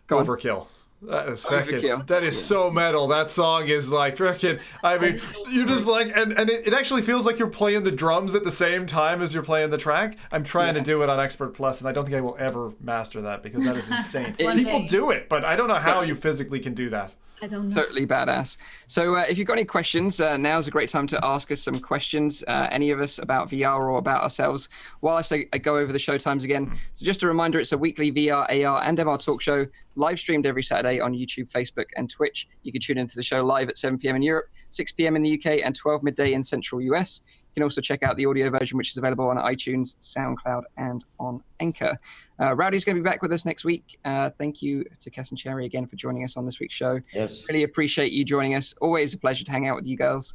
Go Overkill. That is freaking. That is so metal. That song is like freaking. I mean, you just like, and it actually feels like you're playing the drums at the same time as you're playing the track. I'm trying to do it on Expert Plus, and I don't think I will ever master that, because that is insane. People do it, but I don't know how you physically can do that. I don't know. Totally badass. So if you've got any questions, now's a great time to ask us some questions, any of us, about VR or about ourselves, while I go over the show times again. So just a reminder, it's a weekly VR, AR, and MR talk show, live streamed every Saturday Saturday on YouTube, Facebook, and Twitch. You can tune into the show live at 7 p.m. in Europe, 6 p.m. in the UK, and 12 midday in Central US. You can also check out the audio version, which is available on iTunes, SoundCloud, and on Anchor. Rowdy's going to be back with us next week. Thank you to Cass and Cherry again for joining us on this week's show. Yes. Really appreciate you joining us. Always a pleasure to hang out with you girls.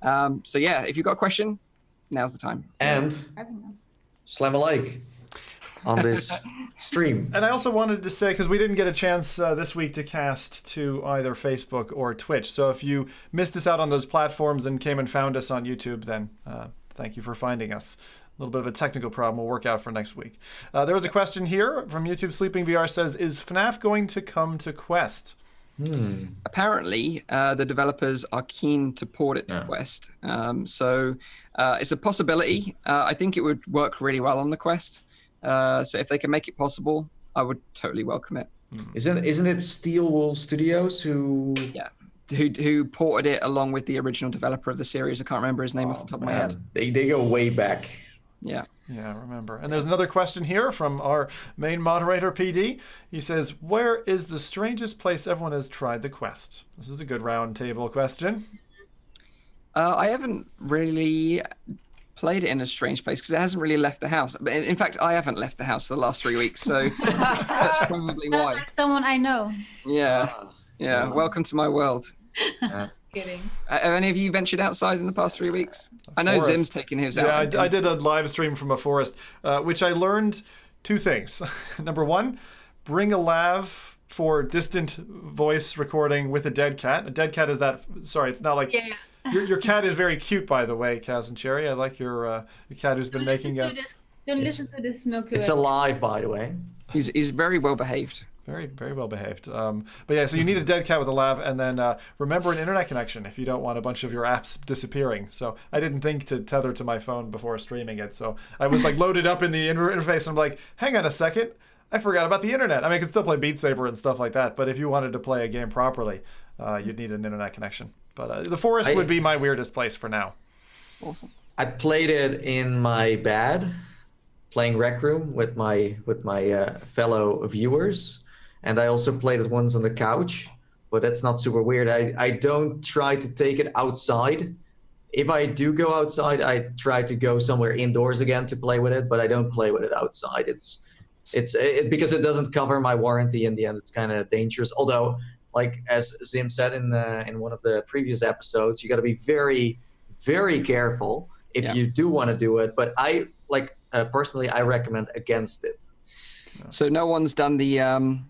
So yeah, if you've got a question, now's the time. And slam a like on this stream. And I also wanted to say, because we didn't get a chance this week to cast to either Facebook or Twitch, so if you missed us out on those platforms and came and found us on YouTube, then thank you for finding us. A little bit of a technical problem will work out for next week. There was a question here from YouTube. Sleeping VR says, is FNAF going to come to Quest? Apparently, the developers are keen to port it to Quest. So it's a possibility. I think it would work really well on the Quest. So if they can make it possible, I would totally welcome it. Isn't it Steel Wool Studios who ported it along with the original developer of the series? I can't remember his name off the top of my head. They go way back. Yeah, I remember. And there's another question here from our main moderator, PD. He says, where is the strangest place everyone has tried the Quest? This is a good round table question. I haven't really played it in a strange place because it hasn't really left the house. But in fact, I haven't left the house for the last 3 weeks, so that's probably why. That's like someone I know. Yeah. Welcome to my world. Kidding. Have any of you ventured outside in the past 3 weeks? I know Zim's taking his out. Yeah, I did a live stream from a forest, which I learned 2 things. Number 1, bring a lav for distant voice recording with a dead cat. A dead cat is that. Sorry, it's not like. Yeah. Your cat is very cute, by the way, Kaz and Cherry. I like your cat who's been making. Don't listen to this, Milky Way. It's alive, by the way. He's very well behaved. Very, very well behaved. But yeah, so you need a dead cat with a lav, and then remember an internet connection if you don't want a bunch of your apps disappearing. So I didn't think to tether to my phone before streaming it. So I was like loaded up in the interface, and I'm like, hang on a second, I forgot about the internet. I mean, I could still play Beat Saber and stuff like that, but if you wanted to play a game properly, you'd need an internet connection. But the forest would be my weirdest place for now. Awesome. I played it in my bed, playing Rec Room with my fellow viewers. And I also played it once on the couch, but that's not super weird. I don't try to take it outside. If I do go outside, I try to go somewhere indoors again to play with it, but I don't play with it outside. It's because it doesn't cover my warranty in the end. It's kind of dangerous. Although, like as Zim said in one of the previous episodes, you got to be very, very careful if you do want to do it. But I personally, I recommend against it. So no one's done the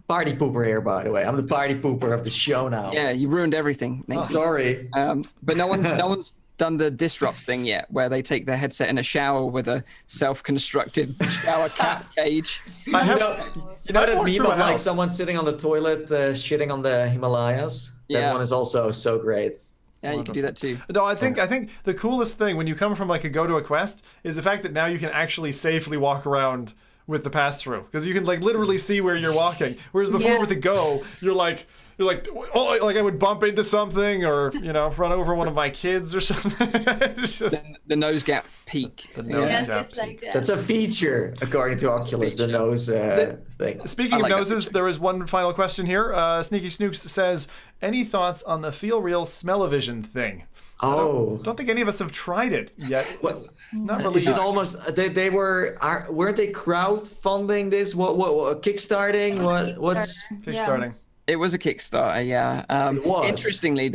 party pooper here, by the way. I'm the party pooper of the show now. Yeah, you ruined everything. Sorry. But no one's done the disrupt thing yet, where they take their headset in a shower with a self-constructed shower cat cage. You know that meme of like someone sitting on the toilet shitting on the Himalayas? That one is also so great. Yeah, you can do that too. No, I think the coolest thing when you come from like a go to a quest is the fact that now you can actually safely walk around with the pass-through, because you can like literally see where you're walking, whereas before with the go you're like oh, like I would bump into something or run over one of my kids or something. It's just the nose gap peak. The nose gap like that. That's a feature according to Oculus, the nose thing. Speaking of noses, there is one final question here. Sneaky Snooks says, any thoughts on the feel real smell-o-vision thing? Don't think any of us have tried it yet. It's not released. Is it almost? Weren't they crowdfunding this? What kickstarting? What's kickstarting? Yeah. It was a Kickstarter, yeah. It was. Interestingly,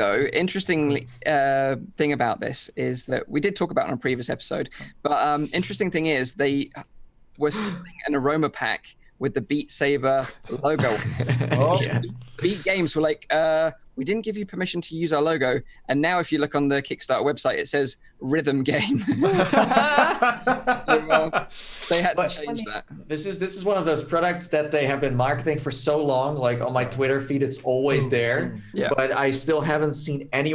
thing about this is that we did talk about it on a previous episode, but interesting thing is they were selling an aroma pack with the Beat Saber logo. Beat Games were like, we didn't give you permission to use our logo, and now if you look on the Kickstarter website, it says Rhythm Game. They had to change that. This is one of those products that they have been marketing for so long. Like on my Twitter feed, it's always there. Yeah. But I still haven't seen any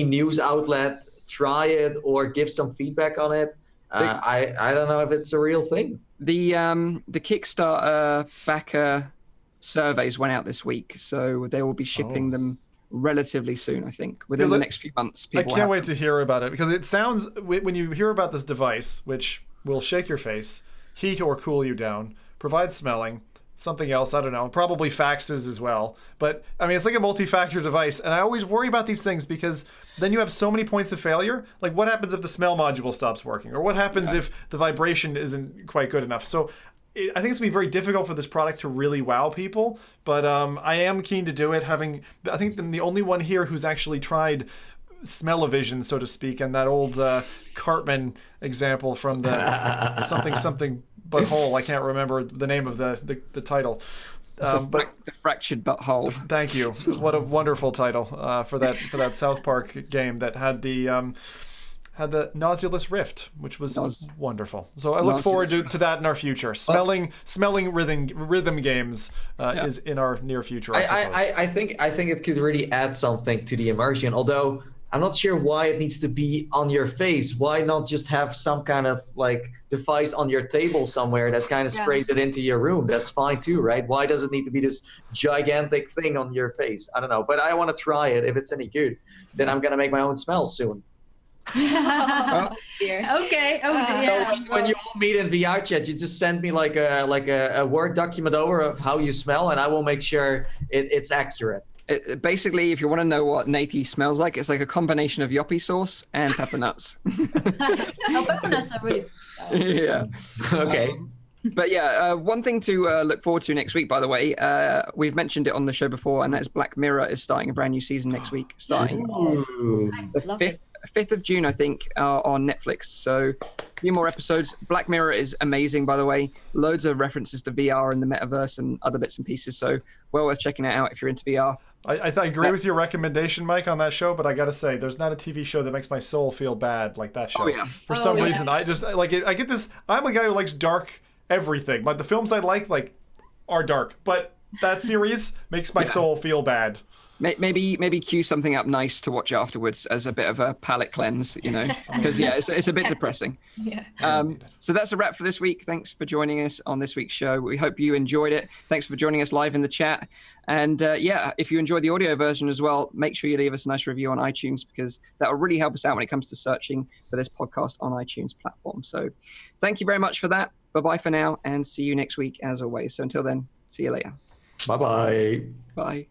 news outlet try it or give some feedback on it. I don't know if it's a real thing. The Kickstarter backer surveys went out this week, so they will be shipping them relatively soon, I think, within the next few months. I can't wait to hear about it, because it sounds, when you hear about this device, which will shake your face, heat or cool you down, provide smelling, something else. I don't know. Probably faxes as well. But I mean, it's like a multi-factor device. And I always worry about these things because then you have so many points of failure. Like what happens if the smell module stops working? Or what happens if the vibration isn't quite good enough? So I think it's going to be very difficult for this product to really wow people. But I am keen to do it. I think I'm the only one here who's actually tried smell-o-vision, so to speak, and that old Cartman example from the something butthole. I can't remember the name of the title. But the fractured butthole. Thank you. What a wonderful title for that South Park game that had the nauseolus rift, which was wonderful. So I look forward to that in our future. Smelling rhythm games is in our near future. I think it could really add something to the immersion. Although I'm not sure why it needs to be on your face. Why not just have some kind of like device on your table somewhere that kind of sprays it into your room? That's fine too, right? Why does it need to be this gigantic thing on your face? I don't know, but I want to try it. If it's any good, then I'm gonna make my own smell soon. Oh, dear. Okay. So when you all meet in VR chat, you just send me like a Word document over of how you smell, and I will make sure it's accurate. Basically, if you want to know what Nathy smells like, it's like a combination of yoppie sauce and pepper nuts. Pepper nuts are really. Yeah. Okay. But yeah, one thing to look forward to next week, by the way, we've mentioned it on the show before, and that is Black Mirror is starting a brand new season next week, starting on the 5th of June, I think, on Netflix. So a few more episodes. Black Mirror is amazing, by the way. Loads of references to VR and the metaverse and other bits and pieces. So well worth checking it out if you're into VR. I agree with your recommendation, Mike, on that show, but I got to say, there's not a TV show that makes my soul feel bad like that show. Oh, yeah. For some reason, I just like it. I get this. I'm a guy who likes dark everything, but the films I like are dark. But that series makes my soul feel bad. Maybe cue something up nice to watch afterwards as a bit of a palate cleanse, you know, because it's a bit depressing. So that's a wrap for this week. Thanks for joining us on this week's show. We hope you enjoyed it. Thanks for joining us live in the chat. And if you enjoyed the audio version as well, make sure you leave us a nice review on iTunes, because that will really help us out when it comes to searching for this podcast on iTunes platform. So thank you very much for that. Bye-bye for now, and see you next week as always. So until then, see you later. Bye-bye. Bye.